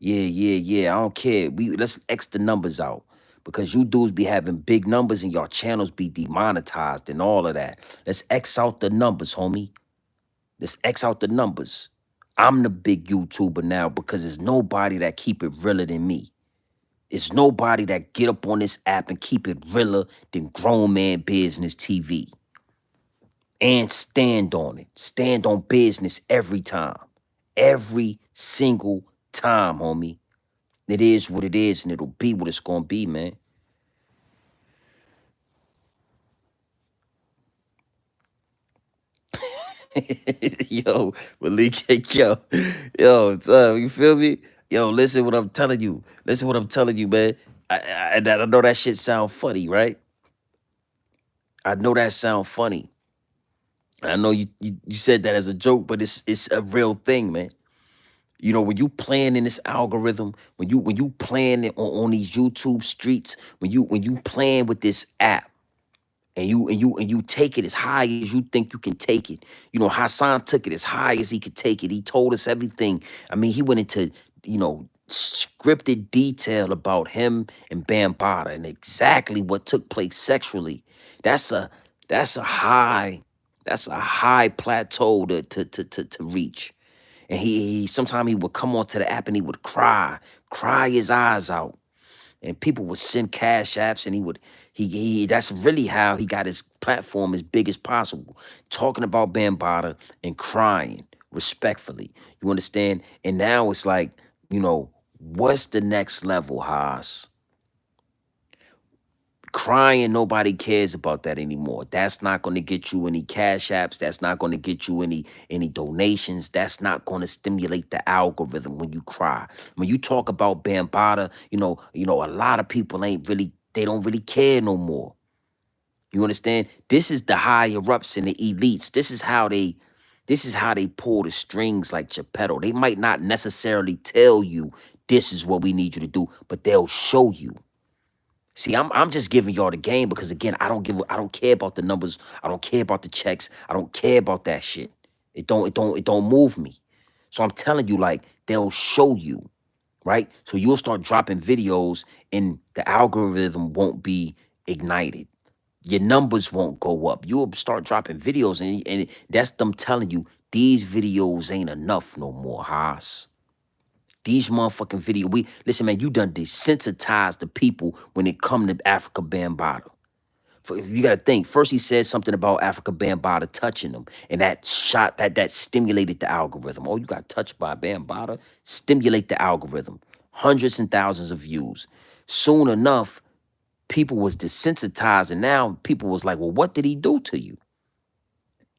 Yeah. I don't care. Let's X the numbers out. Because you dudes be having big numbers and your channels be demonetized and all of that. Let's X out the numbers, homie. Let's X out the numbers. I'm the big YouTuber now because there's nobody that keep it realer than me. It's nobody that get up on this app and keep it realer than Grown Man Business TV. And stand on it. Stand on business every time. Every single time, homie. It is what it is, and it'll be what it's gonna be, man. Yo, Malik, yo, son, you feel me? Yo, listen what I'm telling you. Listen what I'm telling you, man. I know that shit sound funny, right? I know that sound funny. I know you said that as a joke, but it's a real thing, man. You know, when you playing in this algorithm, when you playing it on these YouTube streets, when you playing with this app, and you take it as high as you think you can take it. You know, Hassan took it as high as he could take it. He told us everything. I mean, he went into, scripted detail about him and Bambaataa and exactly what took place sexually. That's a that's a high that's a high plateau to reach. And he sometimes he would come onto the app and he would cry his eyes out, and people would send cash apps, and he that's really how he got his platform as big as possible, talking about Bambaataa and crying respectfully. You understand? And now it's like, what's the next level, Haas? Crying, nobody cares about that anymore. That's not going to get you any cash apps. That's not going to get you any donations. That's not going to stimulate the algorithm when you cry. When you talk about Bambaataa, a lot of people they don't really care no more. You understand? This is the higher ups and the elites. This is how they pull the strings like Geppetto. They might not necessarily tell you this is what we need you to do, but they'll show you. See, I'm just giving y'all the game because, again, I don't care about the numbers. I don't care about the checks. I don't care about that shit. It don't move me. So I'm telling you, like, they'll show you, right? So you'll start dropping videos and the algorithm won't be ignited. Your numbers won't go up. You'll start dropping videos, and that's them telling you these videos ain't enough no more, Haas. These motherfucking video, listen, man, you done desensitized the people when it come to Africa Bambaataa. You gotta think. First, he said something about Africa Bambaataa touching them, and that stimulated the algorithm. Oh, you got touched by Bambaataa? Stimulate the algorithm. Hundreds and thousands of views. Soon enough, people was desensitized, and now people was like, well, what did he do to you?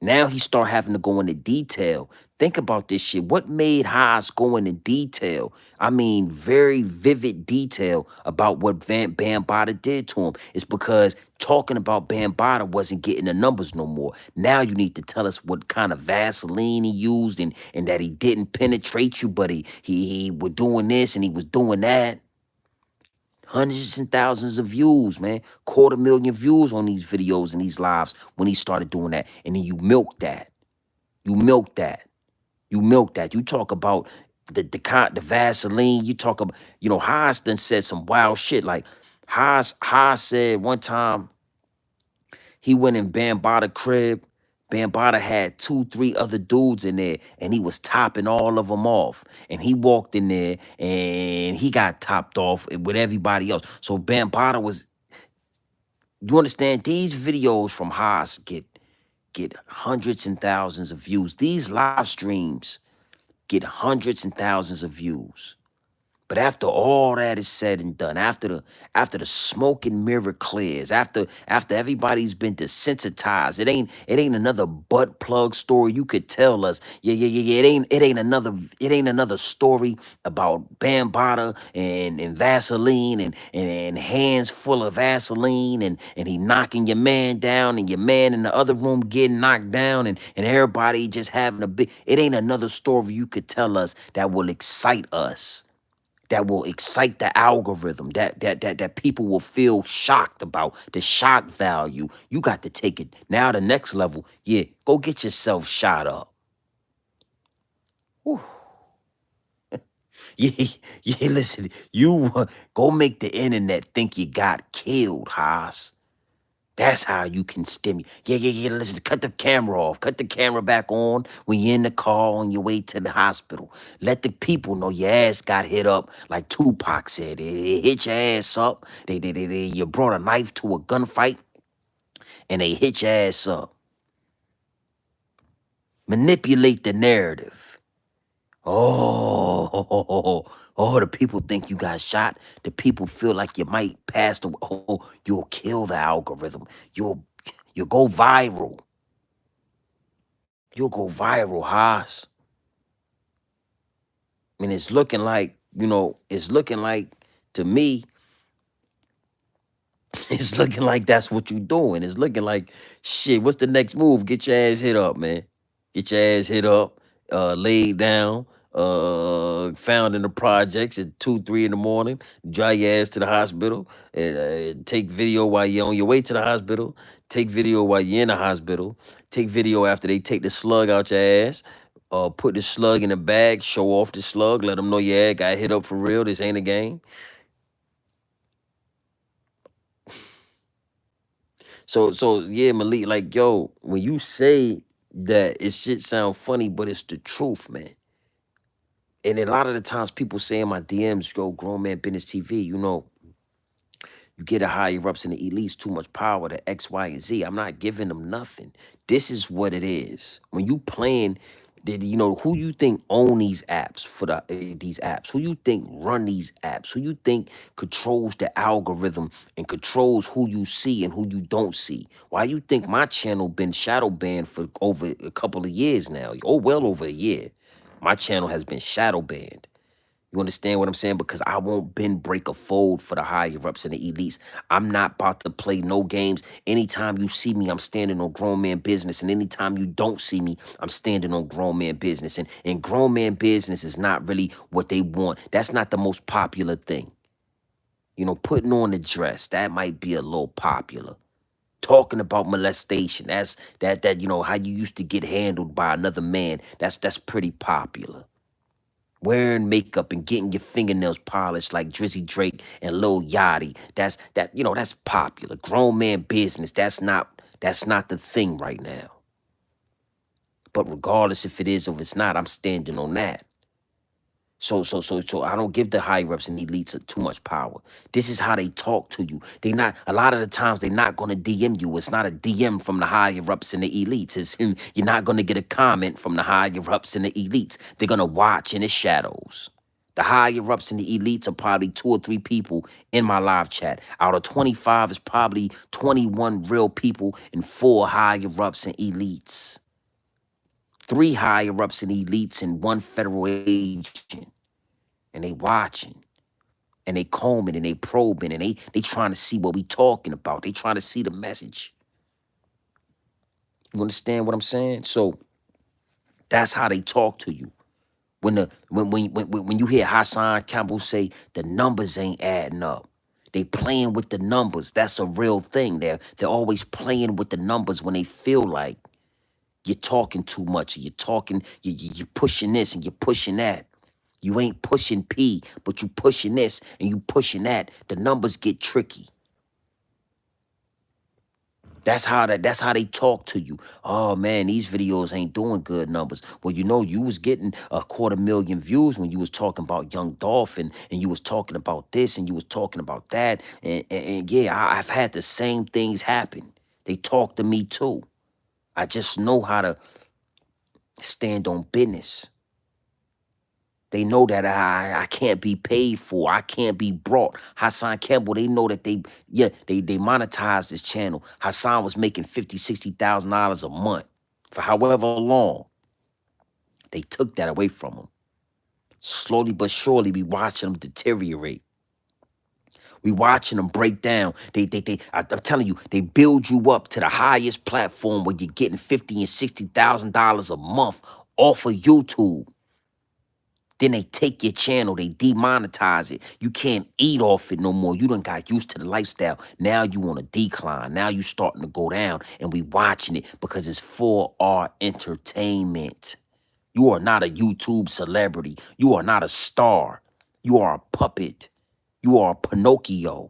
Now he start having to go into detail. Think about this shit. What made Haas go into detail? I mean, very vivid detail about what Bambaataa did to him. It's because talking about Bambaataa wasn't getting the numbers no more. Now you need to tell us what kind of Vaseline he used, and that he didn't penetrate you, but he was doing this and he was doing that. Hundreds and thousands of views, man. 250,000 views on these videos and these lives when he started doing that. And then you milk that. You milk that. You milk that. You talk about the Vaseline. You talk about, Haas done said some wild shit. Like Haas said one time he went in Bambaataa crib. Bambaataa had 2, 3 other dudes in there, and he was topping all of them off. And he walked in there, and he got topped off with everybody else. So Bambaataa was, you understand? These videos from Haas get hundreds and thousands of views. These live streams get hundreds and thousands of views. But after all that is said and done, after the smoke and mirror clears, after everybody's been desensitized, it ain't another butt plug story you could tell us. Yeah. It ain't another story about Bambaataa and Vaseline and hands full of Vaseline and he knocking your man down and your man in the other room getting knocked down and everybody just having a big. It ain't another story you could tell us that will excite us, that will excite the algorithm, that people will feel shocked about, the shock value. You got to take it now to the next level. Yeah, go get yourself shot up. Whew. Yeah, yeah, listen, you go make the internet think you got killed, Haas. That's how you can stimulate. Yeah, yeah, yeah. Listen, cut the camera off. Cut the camera back on when you're in the car on your way to the hospital. Let the people know your ass got hit up, like Tupac said. They hit your ass up. You brought a knife to a gunfight, and they hit your ass up. Manipulate the narrative. Oh, the people think you got shot. The people feel like you might pass the. Oh, you'll kill the algorithm. You'll go viral. You'll go viral, Haas. And it's looking like, it's looking like, to me, it's looking like that's what you doing. It's looking like, shit, what's the next move? Get your ass hit up, man. Get your ass hit up, laid down, found in the projects at 2, 3 in the morning, drive your ass to the hospital, and take video while you're on your way to the hospital, take video while you're in the hospital, take video after they take the slug out your ass, put the slug in a bag, show off the slug, let them know your ass got hit up for real, this ain't a game. So yeah, Malik, like, yo, when you say that, it shit sound funny, but it's the truth, man. And a lot of the times people say in my DMs, yo, Grown Man Business TV, you get a higher ups and the elites too much power to X, Y, and Z. I'm not giving them nothing. This is what it is. When you playing, who you think own these apps for these apps? Who you think run these apps? Who you think controls the algorithm and controls who you see and who you don't see? Why you think my channel been shadow banned for over a couple of years now? Oh, well over a year. My channel has been shadow banned. You understand what I'm saying? Because I won't bend, break, or fold for the higher ups and the elites. I'm not about to play no games. Anytime you see me, I'm standing on Grown Man Business. And anytime you don't see me, I'm standing on Grown Man Business. And Grown Man Business is not really what they want. That's not the most popular thing. Putting on the dress, that might be a little popular. Talking about molestation, how you used to get handled by another man, that's pretty popular. Wearing makeup and getting your fingernails polished like Drizzy Drake and Lil Yachty. That's popular. Grown Man Business. That's not the thing right now. But regardless if it is or if it's not, I'm standing on that. So I don't give the higher ups and elites too much power. This is how they talk to you. A lot of the times they're not gonna DM you. It's not a DM from the higher ups and the elites. You're not gonna get a comment from the higher ups and the elites. They're gonna watch in the shadows. The higher ups and the elites are probably 2 or 3 people in my live chat. Out of 25 is probably 21 real people and 4 higher ups and elites. 3 higher ups and elites and 1 federal agent. And they watching. And they combing and they probing and they trying to see what we talking about. They trying to see the message. You understand what I'm saying? So that's how they talk to you. When you hear Hassan Cambell say the numbers ain't adding up, they playing with the numbers. That's a real thing. They're always playing with the numbers when they feel like you're talking too much. Or you're pushing this and you're pushing that. You ain't pushing P, but you pushing this and you pushing that. The numbers get tricky. That's how they talk to you. Oh man, these videos ain't doing good numbers. Well, you was getting 250,000 views when you was talking about Young Dolphin and you was talking about this and you was talking about that. And yeah, I've had the same things happen. They talk to me too. I just know how to stand on business. They know that I can't be paid for. I can't be brought. Hassan Cambell, they know that they monetized this channel. Hassan was making $50,000, $60,000 a month for however long. They took that away from him. Slowly but surely, we watching them deteriorate. We watching them break down. I'm telling you, they build you up to the highest platform where you're getting $50,000 and $60,000 a month off of YouTube. Then they take your channel, they demonetize it. You can't eat off it no more. You done got used to the lifestyle. Now you want to decline. Now you starting to go down and we watching it because it's for our entertainment. You are not a YouTube celebrity. You are not a star. You are a puppet. You are a Pinocchio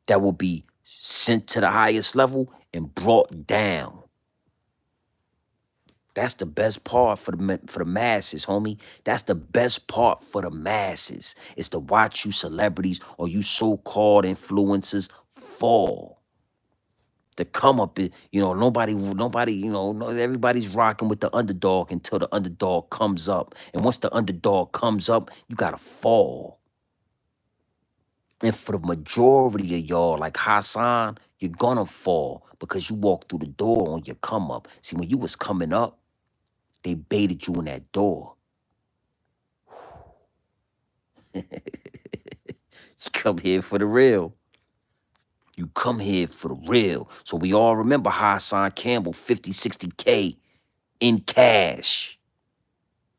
that will be sent to the highest level and brought down. That's the best part for the masses, homie. That's the best part for the masses, is to watch you celebrities or you so-called influencers fall. The come up, nobody, no, everybody's rocking with the underdog until the underdog comes up. And once the underdog comes up, you gotta fall. And for the majority of y'all, like Hassan, you're gonna fall because you walked through the door on your come up. See, when you was coming up, they baited you in that door. You come here for the real. You come here for the real. So we all remember Hassan Cambell, 50, 60K in cash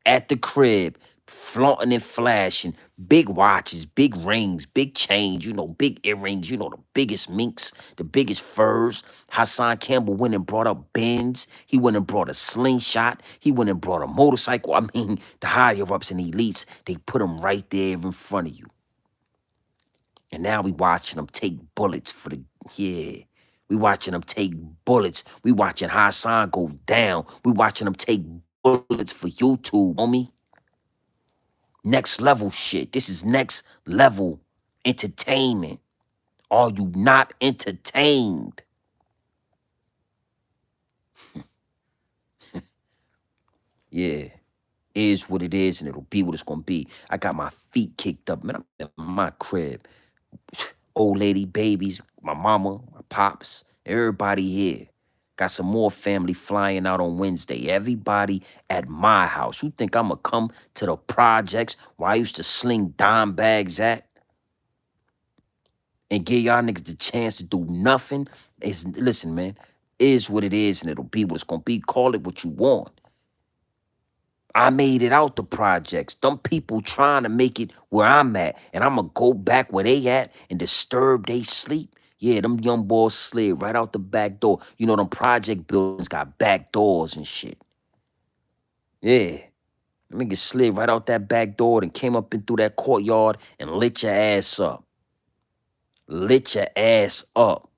at the crib, flaunting and flashing, big watches, big rings, big chains, big earrings, the biggest minks, the biggest furs. Hassan Cambell went and brought up Benz. He went and brought a slingshot. He went and brought a motorcycle. I mean, the higher ups and elites, they put them right there in front of you. And now we watching them take bullets for the, yeah. We watching them take bullets. We watching Hassan go down. We watching them take bullets for YouTube, homie. Next level shit. This is next level entertainment. Are you not entertained? Yeah. Is what it is and it'll be what it's gonna be. I got my feet kicked up, man. I'm in my crib. Old lady, babies, my mama, my pops, everybody here. Got some more family flying out on Wednesday. Everybody at my house. You think I'ma come to the projects where I used to sling dime bags at and give y'all niggas the chance to do nothing? Listen, man, is what it is and it'll be what it's gonna be. Call it what you want. I made it out the projects. Them people trying to make it where I'm at, and I'm going to go back where they at and disturb they sleep. Yeah, them young boys slid right out the back door. Them project buildings got back doors and shit. Yeah. Them niggas slid right out that back door and came up in through that courtyard and lit your ass up. Lit your ass up.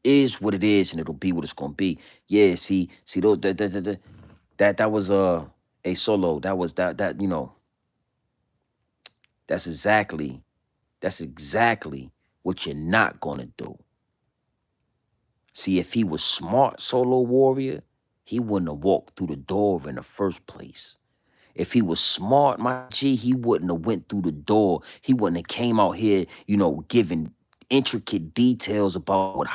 Is what it is, and it'll be what it's gonna be. Yeah, see those that was a solo. That was that that's exactly what you're not gonna do. See, if he was smart, Solo Warrior, he wouldn't have walked through the door in the first place. If he was smart, my G, he wouldn't have went through the door. He wouldn't have came out here, giving intricate details about what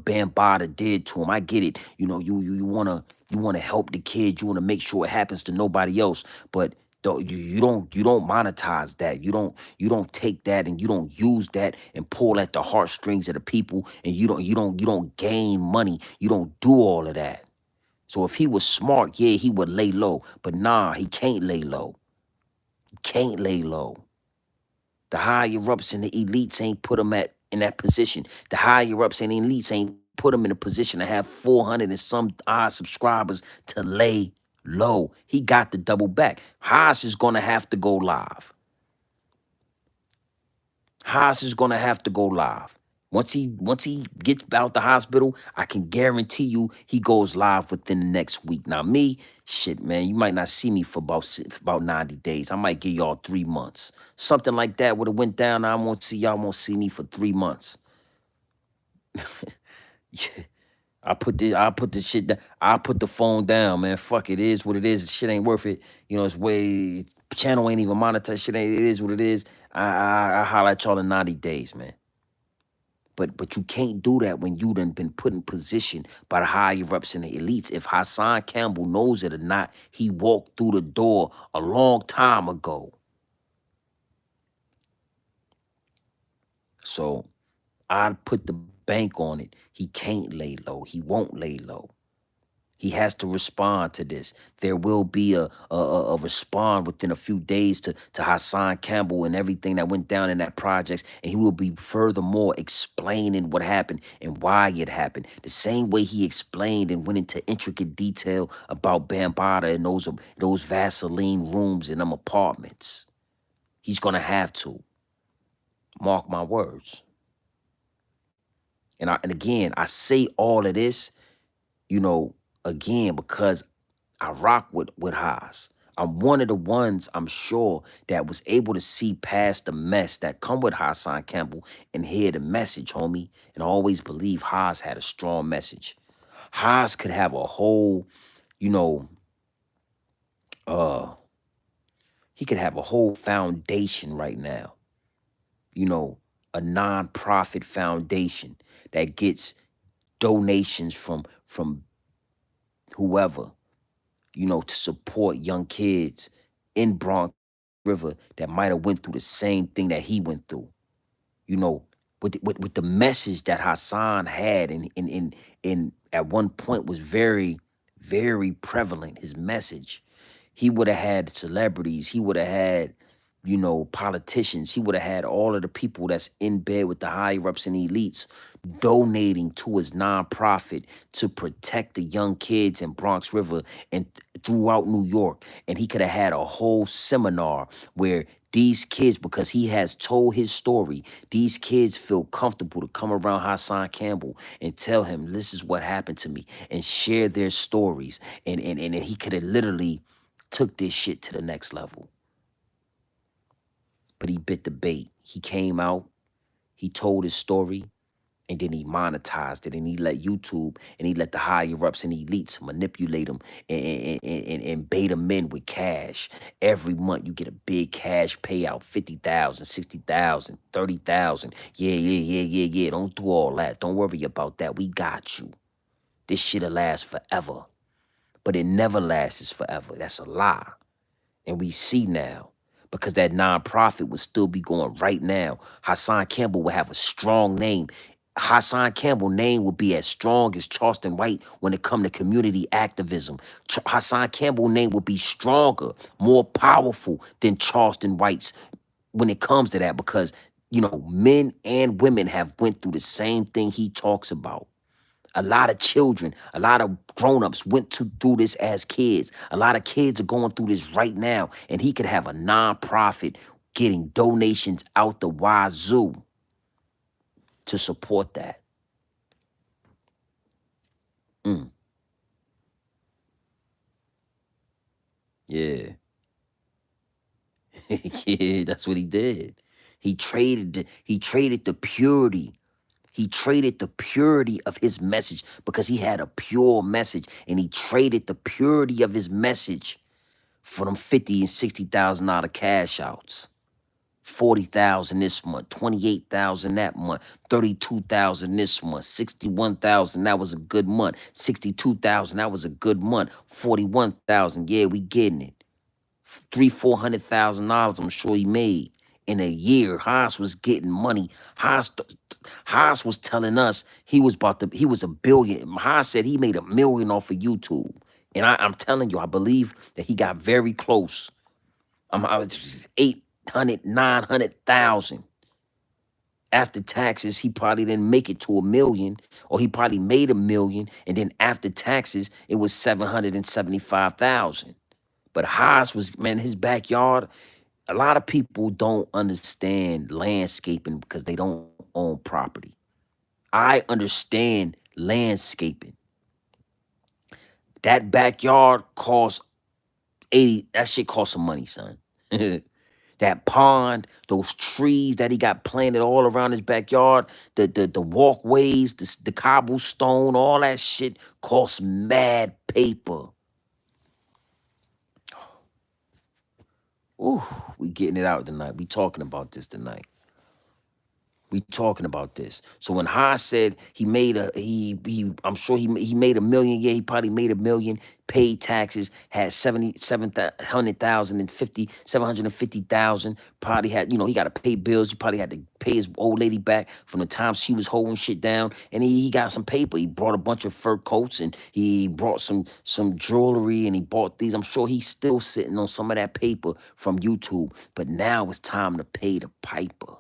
Bambaataa did to him. I get it. You wanna help the kid. You wanna make sure it happens to nobody else. But you don't monetize that. You don't take that and you don't use that and pull at the heartstrings of the people. And you don't gain money. You don't do all of that. So if he was smart, yeah, he would lay low. But nah, he can't lay low. He can't lay low. The higher ups and the elites ain't put him in that position. The higher ups and the elites ain't put him in a position to have 400 and some odd subscribers to lay low. He got the double back. Haas is gonna have to go live. Haas is gonna have to go live. Once he gets out the hospital, I can guarantee you he goes live within the next week. Now me, shit, man, you might not see me for about 90 days. I might give y'all 3 months. Something like that would have went down. I won't see y'all won't see me for 3 months. I put the shit down. I put the phone down, man. Fuck it, is what it is. Shit ain't worth it. It's way channel ain't even monetized. Shit ain't, it is what it is. I holler at y'all in 90 days, man. But you can't do that when you done been put in position by the higher ups and the elites. If Hassan Cambell knows it or not, he walked through the door a long time ago. So I'd put the bank on it. He can't lay low. He won't lay low. He has to respond to this. There will be a respond within a few days to Hassan Cambell and everything that went down in that project. And he will be furthermore explaining what happened and why it happened. The same way he explained and went into intricate detail about Bambaataa and those Vaseline rooms in them apartments. He's going to have to. Mark my words. And again, I say all of this, you know, again, because I rock with Haas. I'm one of the ones, I'm sure, that was able to see past the mess that come with Hassan Campbell and hear the message, homie. And I always believe Haas had a strong message. Haas could have a whole, you know, uh, he could have a whole foundation right now, you know, a nonprofit foundation that gets donations from whoever, you know, to support young kids in Bronx River that might have went through the same thing that he went through. You know, with the message that Hassan had and at one point was very, very prevalent, his message. He would have had celebrities, he would have had, you know, politicians, he would have had all of the people that's in bed with the higher ups and elites donating to his nonprofit to protect the young kids in Bronx River and throughout New York. And he could have had a whole seminar where these kids, because he has told his story, these kids feel comfortable to come around Hassan Campbell and tell him this is what happened to me and share their stories. And he could have literally took this shit to the next level. But he bit the bait. He came out, he told his story, and then he monetized it, and he let YouTube and he let the higher ups and elites manipulate him and bait him in with cash. Every month you get a big cash payout, 50,000, 60,000, 30,000. Yeah. Don't do all that. Don't worry about that. We got you. This shit'll last forever. But it never lasts forever. That's a lie. And we see now, because that nonprofit would still be going right now. Hassan Campbell would have a strong name. Hassan Campbell's name would be as strong as Charleston White when it come to community activism. Hassan Campbell's name would be stronger, more powerful than Charleston White's when it comes to that, because, you know, men and women have went through the same thing he talks about. A lot of children, a lot of grown-ups went through this as kids. A lot of kids are going through this right now. And he could have a nonprofit getting donations out the wazoo to support that. Mm, yeah. Yeah, that's what he did. He traded the purity. He traded the purity of his message because he had a pure message, and he traded the purity of his message for them 50 and $60,000 cash outs. 40,000 this month, 28,000 that month, 32,000 this month, 61,000, that was a good month, 62,000, that was a good month, 41,000, yeah, we getting it. $400,000, I'm sure he made in a year. Haas was getting money. Haas was telling us he was a billion. Haas said he made $1 million off of YouTube. And I'm telling you, I believe that he got very close. I was 800, 900,000. After taxes, he probably didn't make it to $1 million, or he probably made $1 million, and then after taxes, it was 775,000. But Haas was, man, his backyard. A lot of people don't understand landscaping because they don't own property. I understand landscaping. That backyard costs 80, that shit costs some money, son. That pond, those trees that he got planted all around his backyard, the walkways, the cobblestone, all that shit costs mad paper. Ooh, we getting it out tonight. We talking about this tonight. We talking about this. So when Haas said he made I'm sure he made $1 million. Yeah, he probably made $1 million. Paid taxes, had 700,000 and 750,000. Probably had, you know, he got to pay bills. He probably had to pay his old lady back from the time she was holding shit down. And he got some paper. He brought a bunch of fur coats, and he brought some jewelry, and he bought these. I'm sure he's still sitting on some of that paper from YouTube. But now it's time to pay the piper.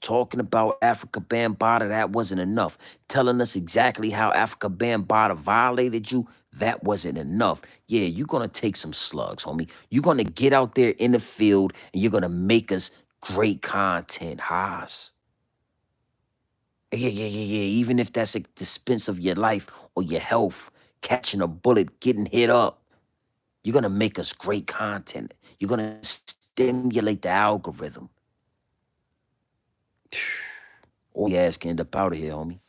Talking about Africa Bambaataa, that wasn't enough. Telling us exactly how Africa Bambaataa violated you, that wasn't enough. Yeah, you're going to take some slugs, homie. You're going to get out there in the field, and you're going to make us great content, Haas. Yeah, yeah, yeah, yeah. Even if that's at the expense of your life or your health, catching a bullet, getting hit up, you're gonna make us great content. You're gonna stimulate the algorithm. Or your ass can end up out of here, homie.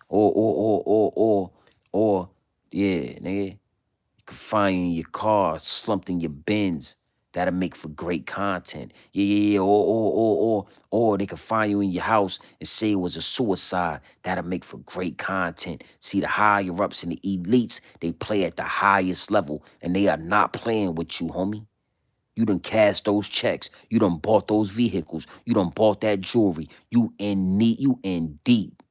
Or, yeah, nigga. You can find you in your car, slumped in your bins. That'll make for great content. Yeah, yeah, yeah. Or they can find you in your house and say it was a suicide. That'll make for great content. See, the higher ups and the elites, they play at the highest level, and they are not playing with you, homie. You done cashed those checks. You done bought those vehicles. You done bought that jewelry. You in need. You in deep.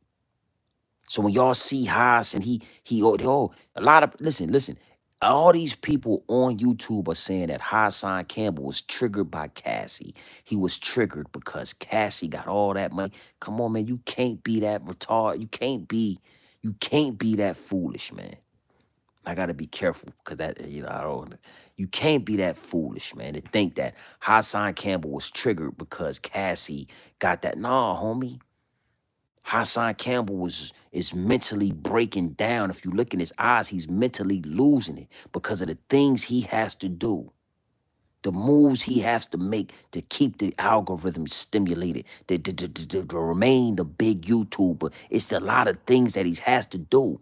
So when y'all see Haas and a lot of listen, all these people on YouTube are saying that Hassan Campbell was triggered by Cassie. He was triggered because Cassie got all that money. Come on, man, you can't be that retarded. You can't be that foolish, man. I gotta be careful because I don't. You can't be that foolish, man, to think that Hassan Campbell was triggered because Cassie got that. Nah, homie. Hassan Campbell is mentally breaking down. If you look in his eyes, he's mentally losing it because of the things he has to do, the moves he has to make to keep the algorithm stimulated, to remain the big YouTuber. It's a lot of things that he has to do.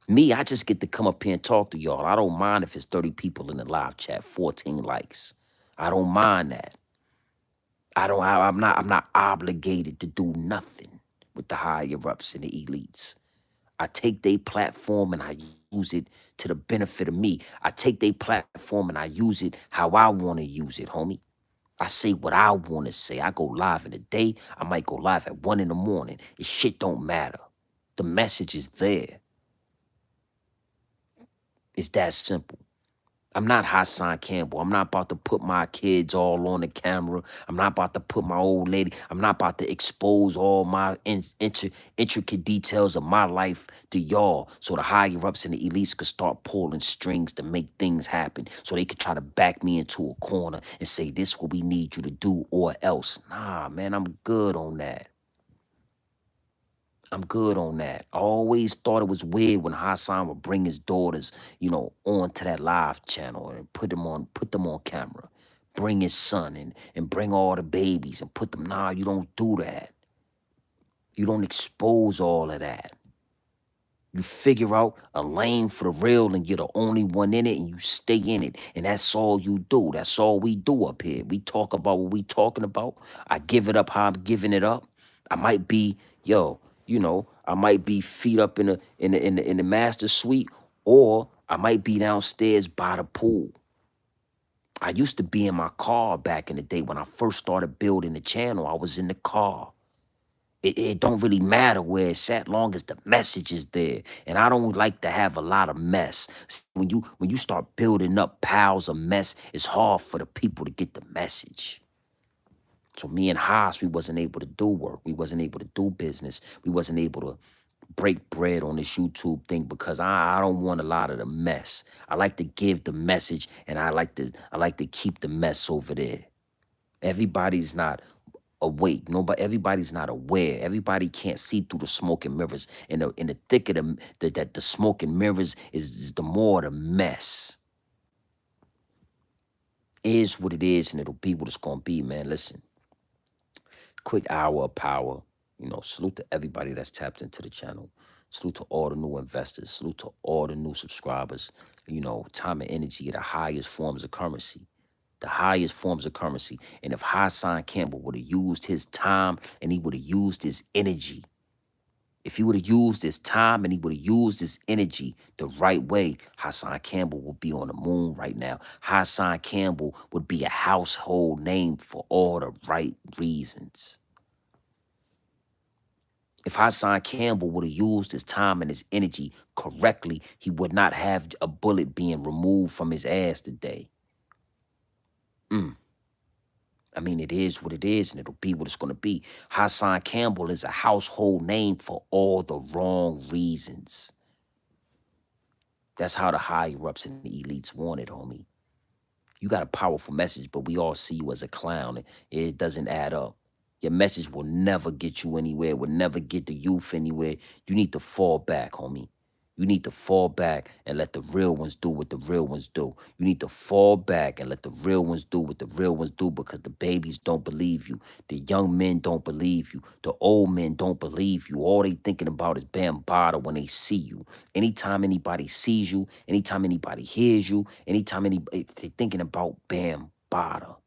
Me, I just get to come up here and talk to y'all. I don't mind if it's 30 people in the live chat, 14 likes. I don't mind that. I'm not obligated to do nothing with the higher ups and the elites. I take their platform and I use it to the benefit of me. I take their platform and I use it how I want to use it, homie. I say what I want to say. I go live in the day. I might go live at 1 in the morning. It shit don't matter. The message is there. It's that simple. I'm not Hassan Campbell. I'm not about to put my kids all on the camera. I'm not about to put my old lady. I'm not about to expose all my intricate details of my life to y'all so the higher ups and the elites could start pulling strings to make things happen so they could try to back me into a corner and say, this what we need you to do or else. Nah, man, I'm good on that. I'm good on that. I always thought it was weird when Hassan would bring his daughters, onto that live channel and put them on camera. Bring his son and bring all the babies and put them. Nah, you don't do that. You don't expose all of that. You figure out a lane for the real and you're the only one in it and you stay in it. And that's all you do. That's all we do up here. We talk about what we talking about. I give it up how I'm giving it up. I might be, I might be feet up in the master suite, or I might be downstairs by the pool. I used to be in my car back in the day when I first started building the channel. I was in the car. It don't really matter where it's at, long as the message is there. And I don't like to have a lot of mess. When you start building up piles of mess, it's hard for the people to get the message. So me and Haas, we wasn't able to do work. We wasn't able to do business. We wasn't able to break bread on this YouTube thing because I don't want a lot of the mess. I like to give the message and I like to keep the mess over there. Everybody's not awake. Everybody's not aware. Everybody can't see through the smoke and mirrors. In the thick of the smoke and mirrors is the more the mess. Is what it is, and it'll be what it's gonna be, man. Listen, quick hour of power. Salute to everybody that's tapped into the channel. Salute to all the new investors. Salute to all the new subscribers. Time and energy are the highest forms of currency. The highest forms of currency. And if Hassan Campbell would have used his time and he would have used his energy, if he would have used his time and he would have used his energy the right way, Hassan Campbell would be on the moon right now. Hassan Campbell would be a household name for all the right reasons. If Hassan Campbell would have used his time and his energy correctly, he would not have a bullet being removed from his ass today. I mean, it is what it is, and it'll be what it's going to be. Hassan Campbell is a household name for all the wrong reasons. That's how the higher-ups and the elites want it, homie. You got a powerful message, but we all see you as a clown. It doesn't add up. Your message will never get you anywhere, will never get the youth anywhere. You need to fall back, homie. You need to fall back and let the real ones do what the real ones do. You need to fall back and let the real ones do what the real ones do because the babies don't believe you. The young men don't believe you. The old men don't believe you. All they thinking about is Bambada when they see you. Anytime anybody sees you, anytime anybody hears you, anytime anybody, they thinking about Bambada.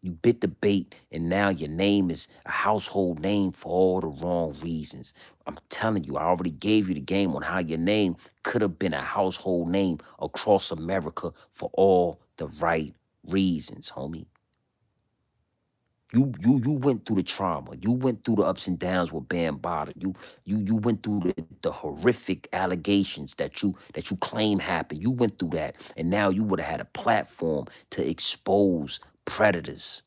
You bit the bait, and now your name is a household name for all the wrong reasons. I'm telling you, I already gave you the game on how your name could have been a household name across America for all the right reasons, homie. You went through the trauma. You went through the ups and downs with Bambada. You went through the horrific allegations that you claim happened. You went through that, and now you would have had a platform to expose predators.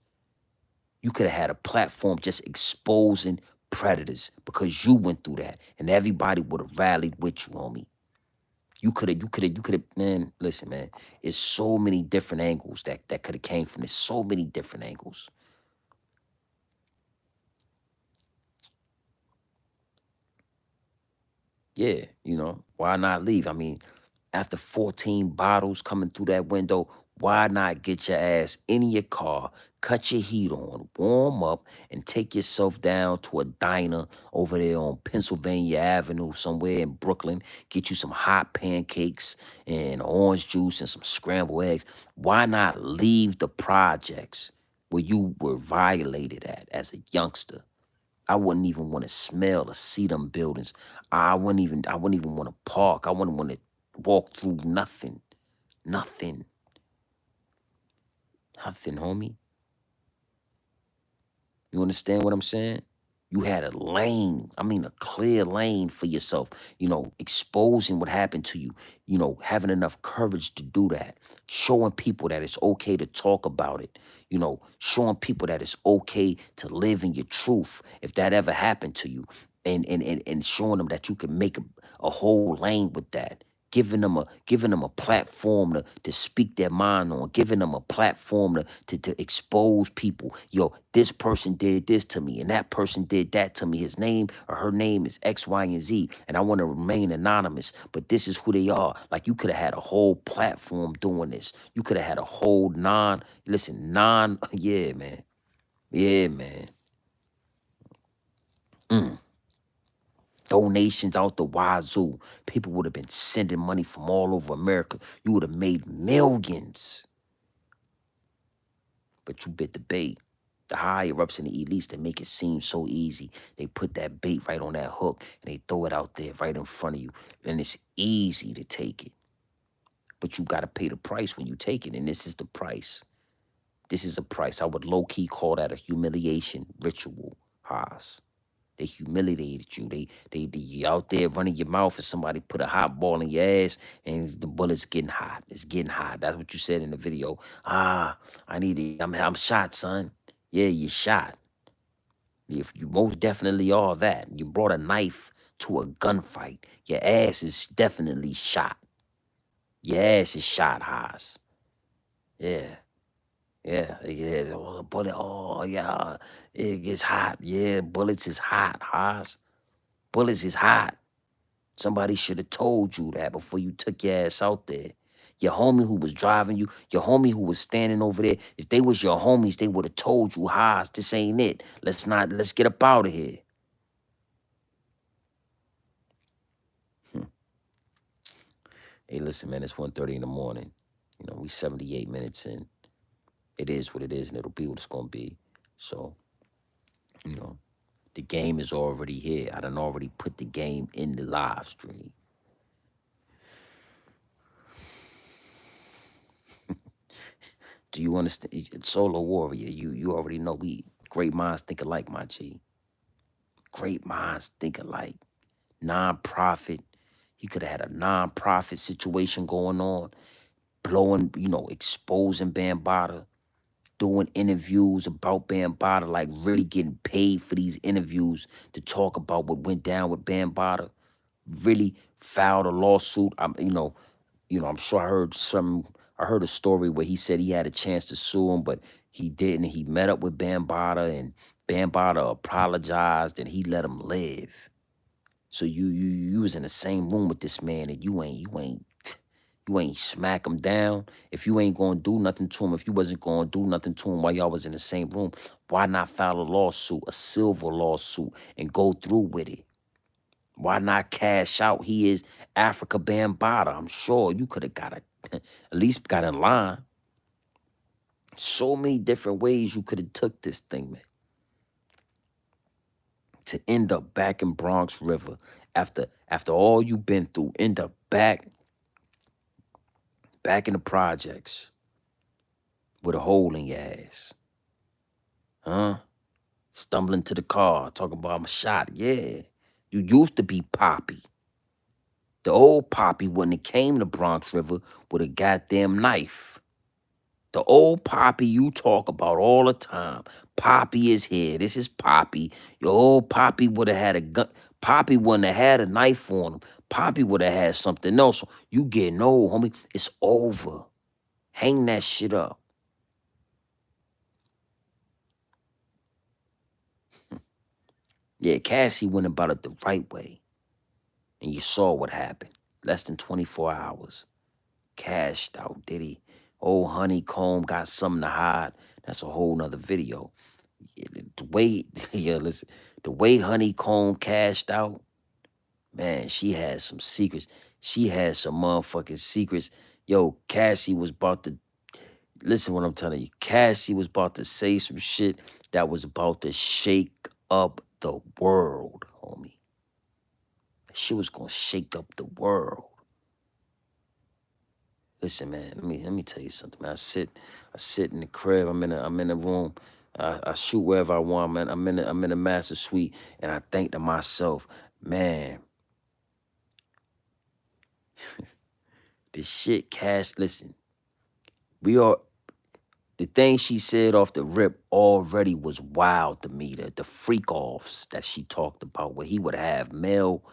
You could have had a platform just exposing predators because you went through that, and everybody would have rallied with you, homie. Man, listen, man. It's so many different angles that could have came from this. So many different angles. Yeah, why not leave? I mean, after 14 bottles coming through that window, why not get your ass in your car, cut your heat on, warm up, and take yourself down to a diner over there on Pennsylvania Avenue, somewhere in Brooklyn, get you some hot pancakes and orange juice and some scrambled eggs. Why not leave the projects where you were violated at as a youngster? I wouldn't even want to smell or see them buildings. I wouldn't even want to park. I wouldn't want to walk through nothing. Nothing. Nothing, homie. You understand what I'm saying? You had a lane, I mean, a clear lane for yourself, exposing what happened to you, having enough courage to do that, showing people that it's okay to talk about it, showing people that it's okay to live in your truth if that ever happened to you, and showing them that you can make a whole lane with that. Giving them a platform to speak their mind on, giving them a platform to expose people. Yo, this person did this to me, and that person did that to me. His name or her name is X, Y, and Z, and I want to remain anonymous, but this is who they are. Like, you could have had a whole platform doing this. You could have had a whole yeah, man. Yeah, man. Donations out the wazoo. People would have been sending money from all over America. You would have made millions. But you bit the bait. The higher ups and the elites, they make it seem so easy. They put that bait right on that hook and they throw it out there right in front of you. And it's easy to take it. But you got to pay the price when you take it. And this is the price. This is a price. I would low-key call that a humiliation ritual, Haas. They humiliated you. They you out there running your mouth and somebody put a hot ball in your ass and the bullet's getting hot. It's getting hot. That's what you said in the video. I need it. I'm shot, son. Yeah, you shot. If you most definitely are that. You brought a knife to a gunfight. Your ass is definitely shot. Your ass is shot, Haas. Yeah. Yeah, yeah, oh, the bullet, oh, yeah, it gets hot. Yeah, bullets is hot, Haas. Bullets is hot. Somebody should have told you that before you took your ass out there. Your homie who was driving you, your homie who was standing over there, if they was your homies, they would have told you, Haas, this ain't it. Let's get up out of here. Hey, listen, man, it's 1:30 in the morning. We 78 minutes in. It is what it is, and it'll be what it's gonna be. So, you know, the game is already here. I done already put the game in the live stream. Do you understand? Solo warrior, you already know we great minds think alike, my G. Great minds think alike. Non-profit. He could have had a non-profit situation going on, blowing, exposing Bambada, doing interviews about Bambada, like really getting paid for these interviews to talk about what went down with Bambada. Really filed a lawsuit. I'm sure I heard some. I heard a story where he said he had a chance to sue him, but he didn't. He met up with Bambaataa, and Bambaataa apologized, and he let him live. So you was in the same room with this man, and you ain't smack him down. If you ain't gonna do nothing to him, if you wasn't gonna do nothing to him while y'all was in the same room, why not file a lawsuit, a silver lawsuit, and go through with it? Why not cash out? He is Africa Bambaataa. I'm sure you could have got at least got in line. So many different ways you could have took this thing, man, to end up back in Bronx River after all you've been through, end up back in the projects with a hole in your ass. Huh? Stumbling to the car, talking about I'm shot. Yeah. You used to be Poppy. The old Poppy wouldn't have came to Bronx River with a goddamn knife. The old Poppy you talk about all the time. Poppy is here. This is Poppy. Your old Poppy would have had a gun. Poppy wouldn't have had a knife on him. Poppy would have had something else. You getting old, homie. It's over. Hang that shit up. Yeah, Cassie went about it the right way. And you saw what happened. Less than 24 hours. Cashed out, did he? Old Honeycomb got something to hide. That's a whole nother video. The way, yeah, listen, the way Honeycomb cashed out, man, she had some secrets. She had some motherfucking secrets. Yo, Cassie was about to, listen what I'm telling you. Cassie was about to say some shit that was about to shake up the world, homie. She was gonna shake up the world. Listen, man. Let me tell you something, man. I sit in the crib. I'm in the room. I shoot wherever I want, man. I'm in a master suite, and I think to myself, man, this shit, Cash. Listen, we are. The thing she said off the rip already was wild to me. The freak offs that she talked about, where he would have male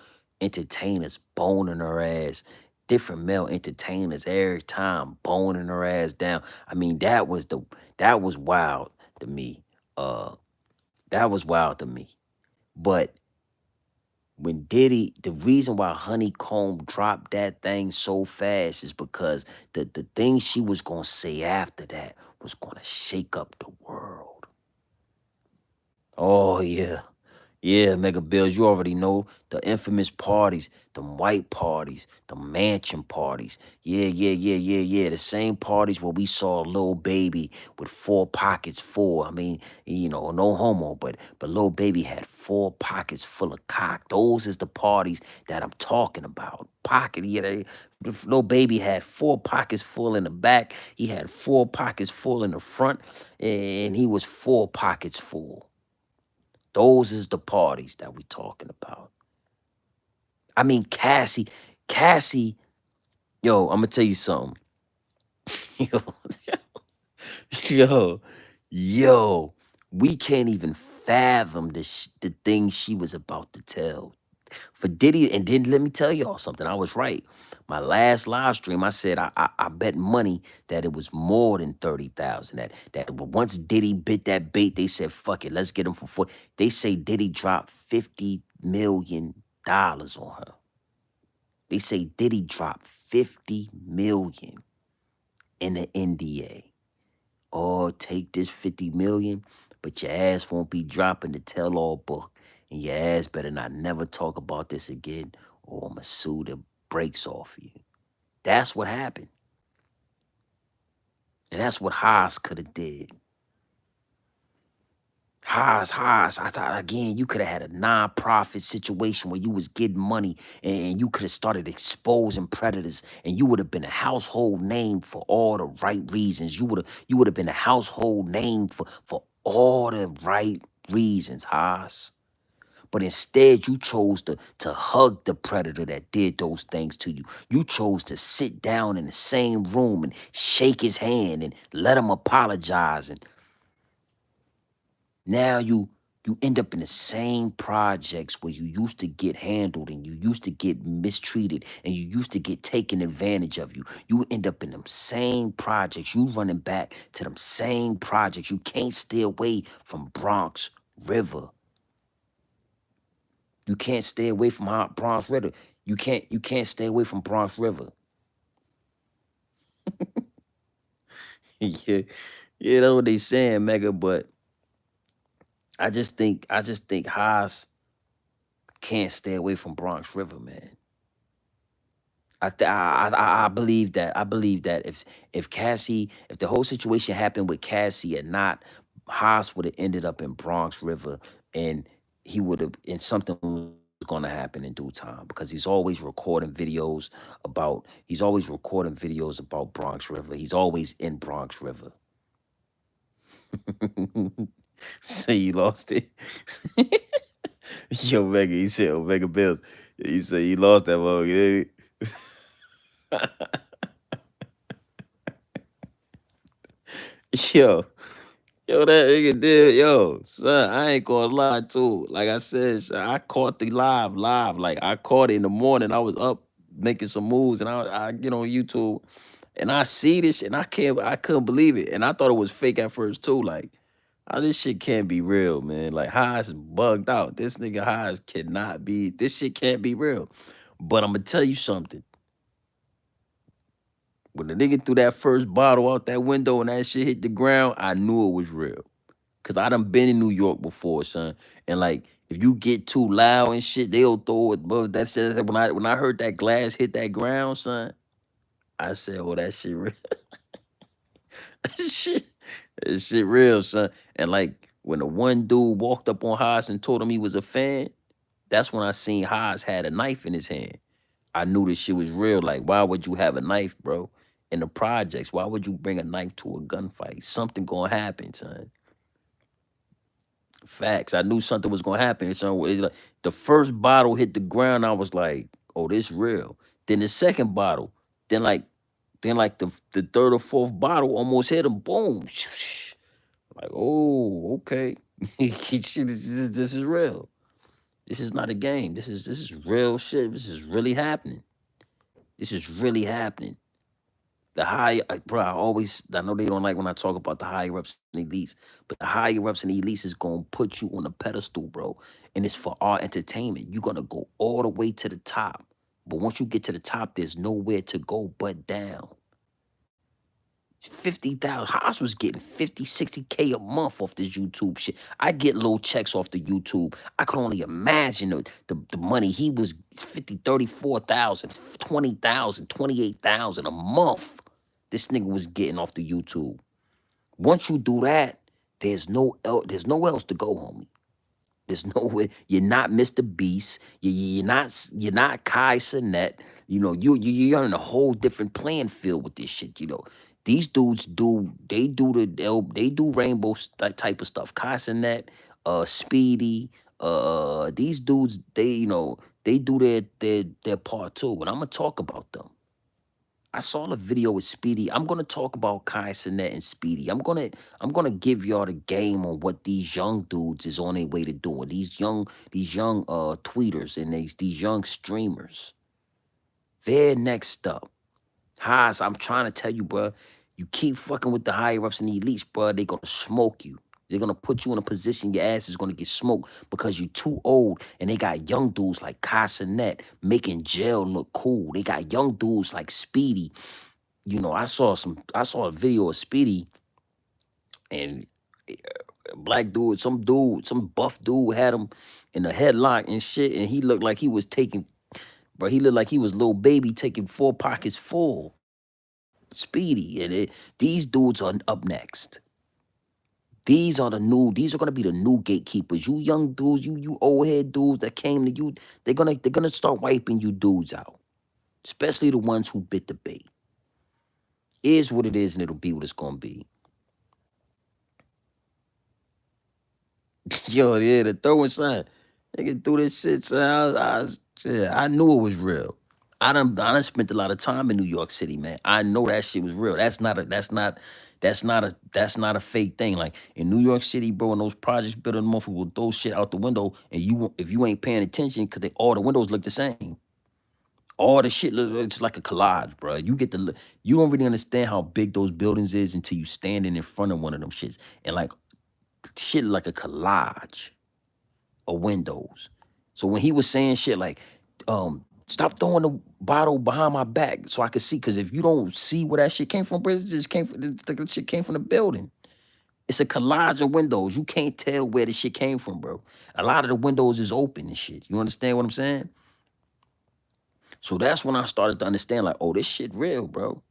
entertainers boning her ass, different male entertainers every time boning her ass down. I mean, that was wild to me. That was wild to me. But when Diddy, the reason why Honeycomb dropped that thing so fast is because the thing she was gonna say after that was gonna shake up the world. Oh yeah. Yeah, Mega Bills, you already know the infamous parties, them white parties, the mansion parties. Yeah. The same parties where we saw Lil Baby with 4 pockets full. I mean, no homo, but Lil Baby had 4 pockets full of cock. Those is the parties that I'm talking about. Pocket, yeah. Lil Baby had 4 pockets full in the back. He had 4 pockets full in the front, and he was 4 pockets full. Those is the parties that we talking about. I mean, Cassie, yo, I'm gonna tell you something. Yo, yo, yo, we can't even fathom the things she was about to tell. For Diddy, and then let me tell y'all something. I was right. My last live stream, I said I bet money that it was more than 30,000. That once Diddy bit that bait, they said fuck it, let's get him for 40. They say Diddy dropped $50 million on her. They say Diddy dropped 50 million in the NDA. Oh, take this 50 million, but your ass won't be dropping the tell-all book, and your ass better not never talk about this again, or I'ma sue the brakes off you. That's what happened. And that's what Haas could have did. Haas. I thought again, you could have had a non-profit situation where you was getting money and you could have started exposing predators, and you would have been a household name for all the right reasons. You would have been a household name for all the right reasons, Haas. But instead, you chose to hug the predator that did those things to you. You chose to sit down in the same room and shake his hand and let him apologize. And now you You end up in the same projects where you used to get handled and you used to get mistreated and you used to get taken advantage of you. You end up in them same projects. You running back to them same projects. You can't stay away from Bronx River. You can't stay away from Bronx River. You can't stay away from Bronx River. Yeah, yeah, that's what they saying, Mega. But I just think Haas can't stay away from Bronx River, man. I believe that. I believe that if Cassie, if the whole situation happened with Cassie and not, Haas would have ended up in Bronx River, and he would have, and something was going to happen in due time because he's always recording videos about Bronx River. He's always in Bronx River. Say you lost it. Yo, Mega, he said Omega Bills. He said he lost that one. Yo, yo, that nigga did, yo, son, I ain't gonna lie too. Like I said, son, I caught the live. Like I caught it in the morning. I was up making some moves, and I get on YouTube, and I see this, and I couldn't believe it, and I thought it was fake at first too. Like, how this shit can't be real, man. Like Haas bugged out. This nigga Haas cannot be. This shit can't be real. But I'm gonna tell you something. When the nigga threw that first bottle out that window and that shit hit the ground, I knew it was real. Cause I done been in New York before, son. And like, if you get too loud and shit, they'll throw it. But that shit, when I heard that glass hit that ground, son, I said, "Oh, that shit real." that shit, that shit real, son. And like, when the one dude walked up on Haas and told him he was a fan, that's when I seen Haas had a knife in his hand. I knew this shit was real. Like, why would you have a knife, bro? In the projects, why would you bring a knife to a gunfight? Something gonna happen, son. Facts. I knew something was gonna happen. So like, the first bottle hit the ground, I was like, "Oh, this real." Then the second bottle, then like, the third or fourth bottle almost hit him. Boom. Like, oh, okay. Shit, this is real. This is not a game. This is real shit. This is really happening. This is really happening. The high, bro, I know they don't like when I talk about the higher ups and elites, but the higher ups and elites is gonna put you on a pedestal, bro. And it's for our entertainment. You're gonna go all the way to the top. But once you get to the top, there's nowhere to go but down. 50,000. Haas was getting 50, 60K a month off this YouTube shit. I get little checks off the YouTube. I could only imagine the money he was 50, 34,000, 20,000, 28,000 a month. This nigga was getting off the YouTube. Once you do that, there's nowhere else to go, homie. There's no way. You're not Mr. Beast. You're not Kai Sinet. You're on a whole different playing field with this shit. These dudes they do rainbow type of stuff. Kai Sinet, Speedy, these dudes they do their part too. And I'm gonna talk about them. I saw the video with Speedy. I'm gonna talk about Kai Sinet and Speedy. I'm gonna give y'all the game on what these young dudes is on their way to doing. These young tweeters and these young streamers. They're next up. Haas, I'm trying to tell you, bro. You keep fucking with the higher ups and the elites, bro. They gonna smoke you. They're gonna put you in a position your ass is gonna get smoked because you're too old. And they got young dudes like Kai Sinet making jail look cool. They got young dudes like Speedy. I saw a video of Speedy and a black dude, some buff dude had him in a headlock and shit, and he looked like he was taking, bro. He looked like he was little baby taking 4 pockets full. Speedy and these dudes are up next. These are gonna be the new gatekeepers. You young dudes, you old head dudes that came to you, they're gonna start wiping you dudes out. Especially the ones who bit the bait. Is what it is and it'll be what it's gonna be. Yo, the throwing sign. Nigga threw this shit, son. Shit, I knew it was real. I done spent a lot of time in New York City, man. I know that shit was real. That's not a fake thing. Like in New York City, bro, and those projects building motherfuckers will throw shit out the window, and if you ain't paying attention, cause all the windows look the same. All the shit looks like a collage, bro. You don't really understand how big those buildings is until you standing in front of one of them shits, and like shit like a collage of windows. So when he was saying shit like, stop throwing the bottle behind my back so I could see, because if you don't see where that shit came from, bro, it just came from the shit came from the building. It's a collage of windows. You can't tell where the shit came from, bro. A lot of the windows is open and shit. You understand what I'm saying? So that's when I started to understand, like, oh, this shit real, bro.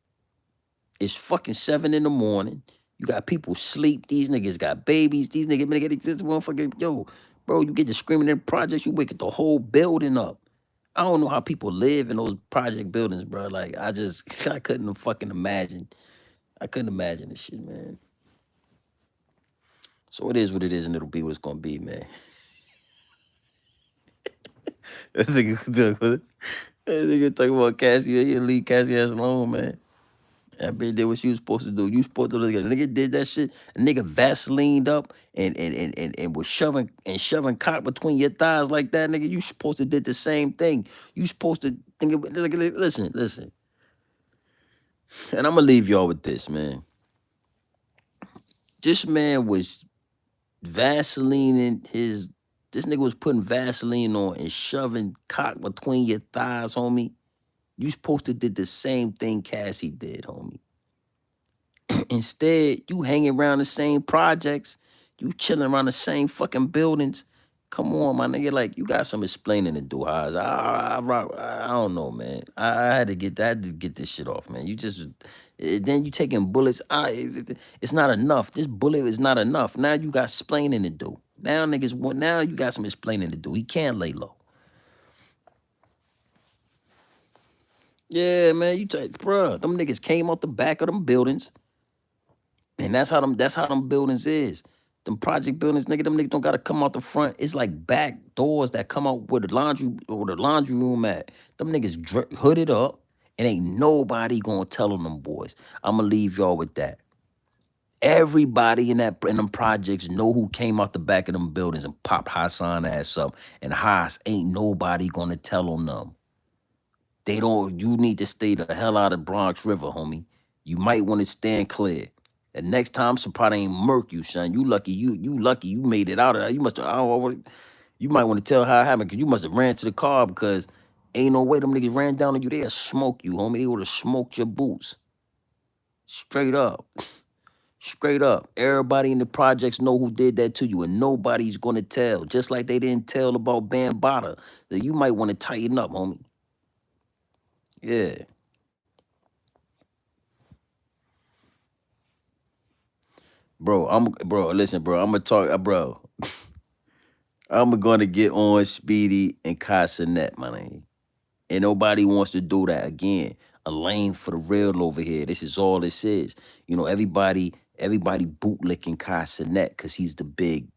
It's fucking 7 in the morning. You got people sleep. These niggas got babies. These niggas, this motherfucker, yo, bro, you get to screaming in projects, you wake the whole building up. I don't know how people live in those project buildings, bro. Like, I couldn't fucking imagine. I couldn't imagine this shit, man. So it is what it is, and it'll be what it's gonna be, man. That nigga talking about Cassie. You leave Cassie ass alone, man. That bitch did what she was supposed to do. You supposed to look at a nigga did that shit. A nigga Vaselined up and was shoving cock between your thighs like that, nigga. You supposed to did the same thing. You supposed to think of, listen. And I'm gonna leave y'all with this, man. This man was Vaselining his. This nigga was putting Vaseline on and shoving cock between your thighs, homie. You supposed to did the same thing Cassie did, homie. Instead, you hanging around the same projects, you chilling around the same fucking buildings. Come on, my nigga, like you got some explaining to do, Haas. I don't know, man. I had to get this shit off, man. You just then you taking bullets. It's not enough. This bullet is not enough. Now you got explaining to do. Now niggas want. Now you got some explaining to do. He can't lay low. Yeah, man. Bruh, them niggas came out the back of them buildings. And that's how them buildings is. Them project buildings, nigga, them niggas don't gotta come out the front. It's like back doors that come out where the laundry room at. Them niggas hooded up, and ain't nobody gonna tell on them boys. I'ma leave y'all with that. Everybody in them projects know who came out the back of them buildings and popped Hassan ass up. And Haas ain't nobody gonna tell on them. You need to stay the hell out of Bronx River, homie. You might want to stand clear. The next time somebody ain't murk you, son. You lucky you made it out of that. You must have you might want to tell how it happened, because you must have ran to the car, because ain't no way them niggas ran down on you. They'll smoke you, homie. They would have smoked your boots. Straight up. Straight up. Everybody in the projects know who did that to you, and nobody's gonna tell. Just like they didn't tell about Bambata. That you might want to tighten up, homie. Yeah. Listen, bro, I'm gonna talk, bro. I'm gonna get on Speedy and Casanet, my name. And nobody wants to do that again. A lane for the real over here. This is all this is. Everybody bootlicking Casanet because he's the big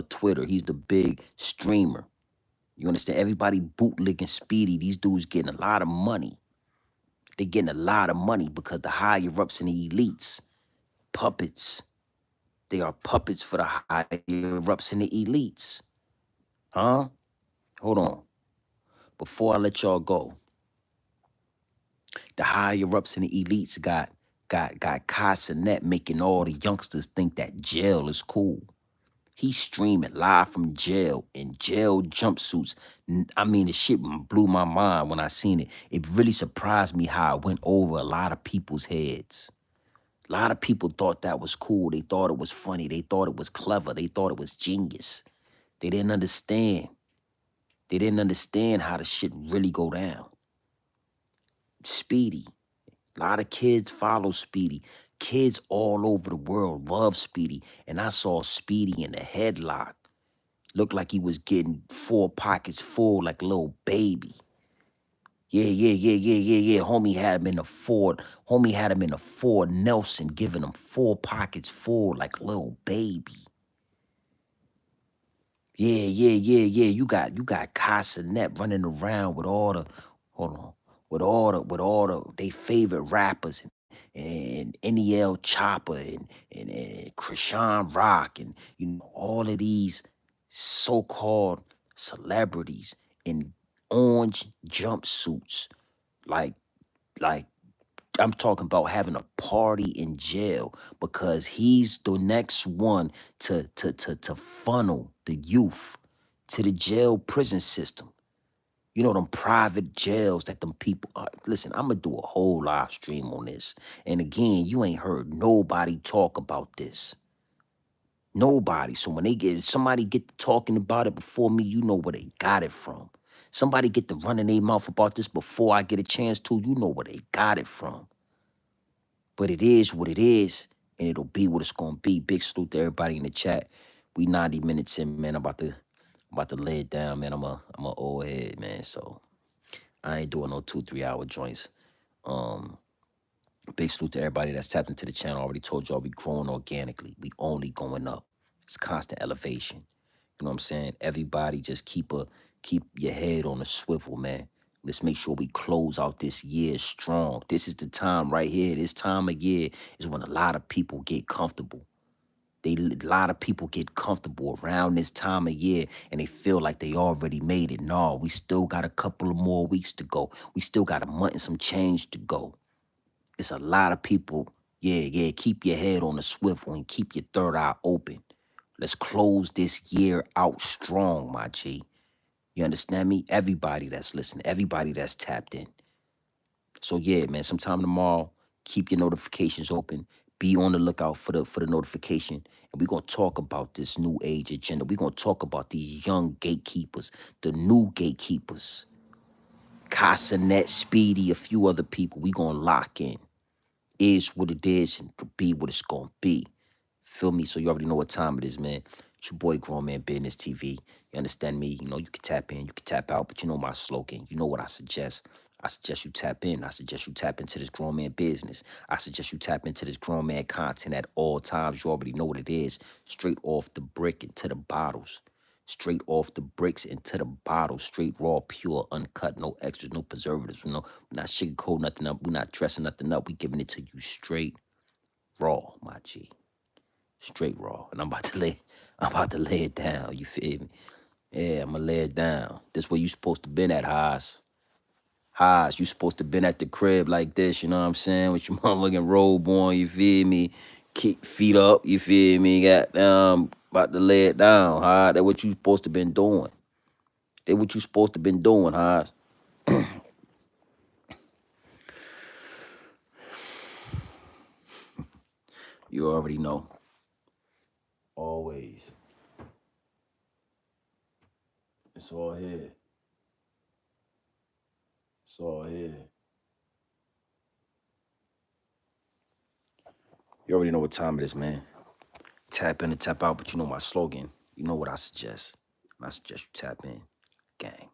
Twitter. He's the big streamer. You understand? Everybody bootlicking Speedy. These dudes getting a lot of money. They getting a lot of money because the higher ups and the elites, puppets. They are puppets for the higher ups and the elites. Huh? Hold on. Before I let y'all go, the higher ups and the elites got Casanet making all the youngsters think that jail is cool. He's streaming live from jail in jail jumpsuits. I mean, the shit blew my mind when I seen it. It really surprised me how it went over a lot of people's heads. A lot of people thought that was cool. They thought it was funny. They thought it was clever. They thought it was genius. They didn't understand. They didn't understand how the shit really go down. Speedy. A lot of kids follow Speedy. Kids all over the world love Speedy. And I saw Speedy in a headlock. Looked like he was getting 4 pockets full like a little baby. Yeah. Homie had him in a Ford. Homie had him in a Ford Nelson, giving him 4 pockets full like a little baby. Yeah. You got Casanet running around with all the hold on, with all the they favorite rappers and NEL Chopper and Krishan Rock and you know all of these so-called celebrities in orange jumpsuits, like like I'm talking about having a party in jail because he's the next one to funnel the youth to the jail prison system. You know them private jails that them people are. Listen, I'm gonna do a whole live stream on this. And again, you ain't heard nobody talk about this. Nobody. So when somebody get to talking about it before me, you know where they got it from. Somebody get to running their mouth about this before I get a chance to, you know where they got it from. But it is what it is, and it'll be what it's gonna be. Big salute to everybody in the chat. We 90 minutes in, man. I'm about to lay it down, man. I'm a old head, man. So I ain't doing no 2-3 hour joints. Um, Big salute to everybody that's tapped into the channel. I already told y'all we growing organically. We only going up. It's constant elevation. You know what I'm saying? Everybody just keep your head on a swivel, man. Let's make sure we close out this year strong. This is the time right here. This time of year is when a lot of people get comfortable. A lot of people get comfortable around this time of year and they feel like they already made it. No, we still got a couple of more weeks to go. We still got a month and some change to go. It's a lot of people. Yeah, keep your head on the swivel and keep your third eye open. Let's close this year out strong, my G. You understand me? Everybody that's listening, everybody that's tapped in. So yeah, man, sometime tomorrow, keep your notifications open. Be on the lookout for the notification. And we're gonna talk about this new age agenda. We're gonna talk about these young gatekeepers, the new gatekeepers. Casanet, Speedy, a few other people. We gonna lock in. Is what it is and to be what it's gonna be. Feel me? So you already know what time it is, man. It's your boy Grown Man Business TV. You understand me? You know, you can tap in, you can tap out, but you know my slogan. You know what I suggest. I suggest you tap in. I suggest you tap into this grown man business. I suggest you tap into this grown man content at all times. You already know what it is. Straight off the brick into the bottles. Straight off the bricks into the bottle, straight raw, pure, uncut, no extras, no preservatives. You know, we're not sugarcoating nothing up. We're not dressing nothing up. We giving it to you straight raw, my G. Straight raw. And I'm about to lay it down. You feel me? Yeah, I'm gonna lay it down. This where you supposed to been at, Haas. Haas, you supposed to been at the crib like this, you know what I'm saying? With your motherfucking robe on, you feel me? Kick feet up, you feel me? Got about to lay it down, Haas. That what you supposed to been doing. That what you supposed to been doing, Haas. You already know. Always. It's all here. It's all here. You already know what time it is, man. Tap in and tap out, but you know my slogan. You know what I suggest. I suggest you tap in. Gang.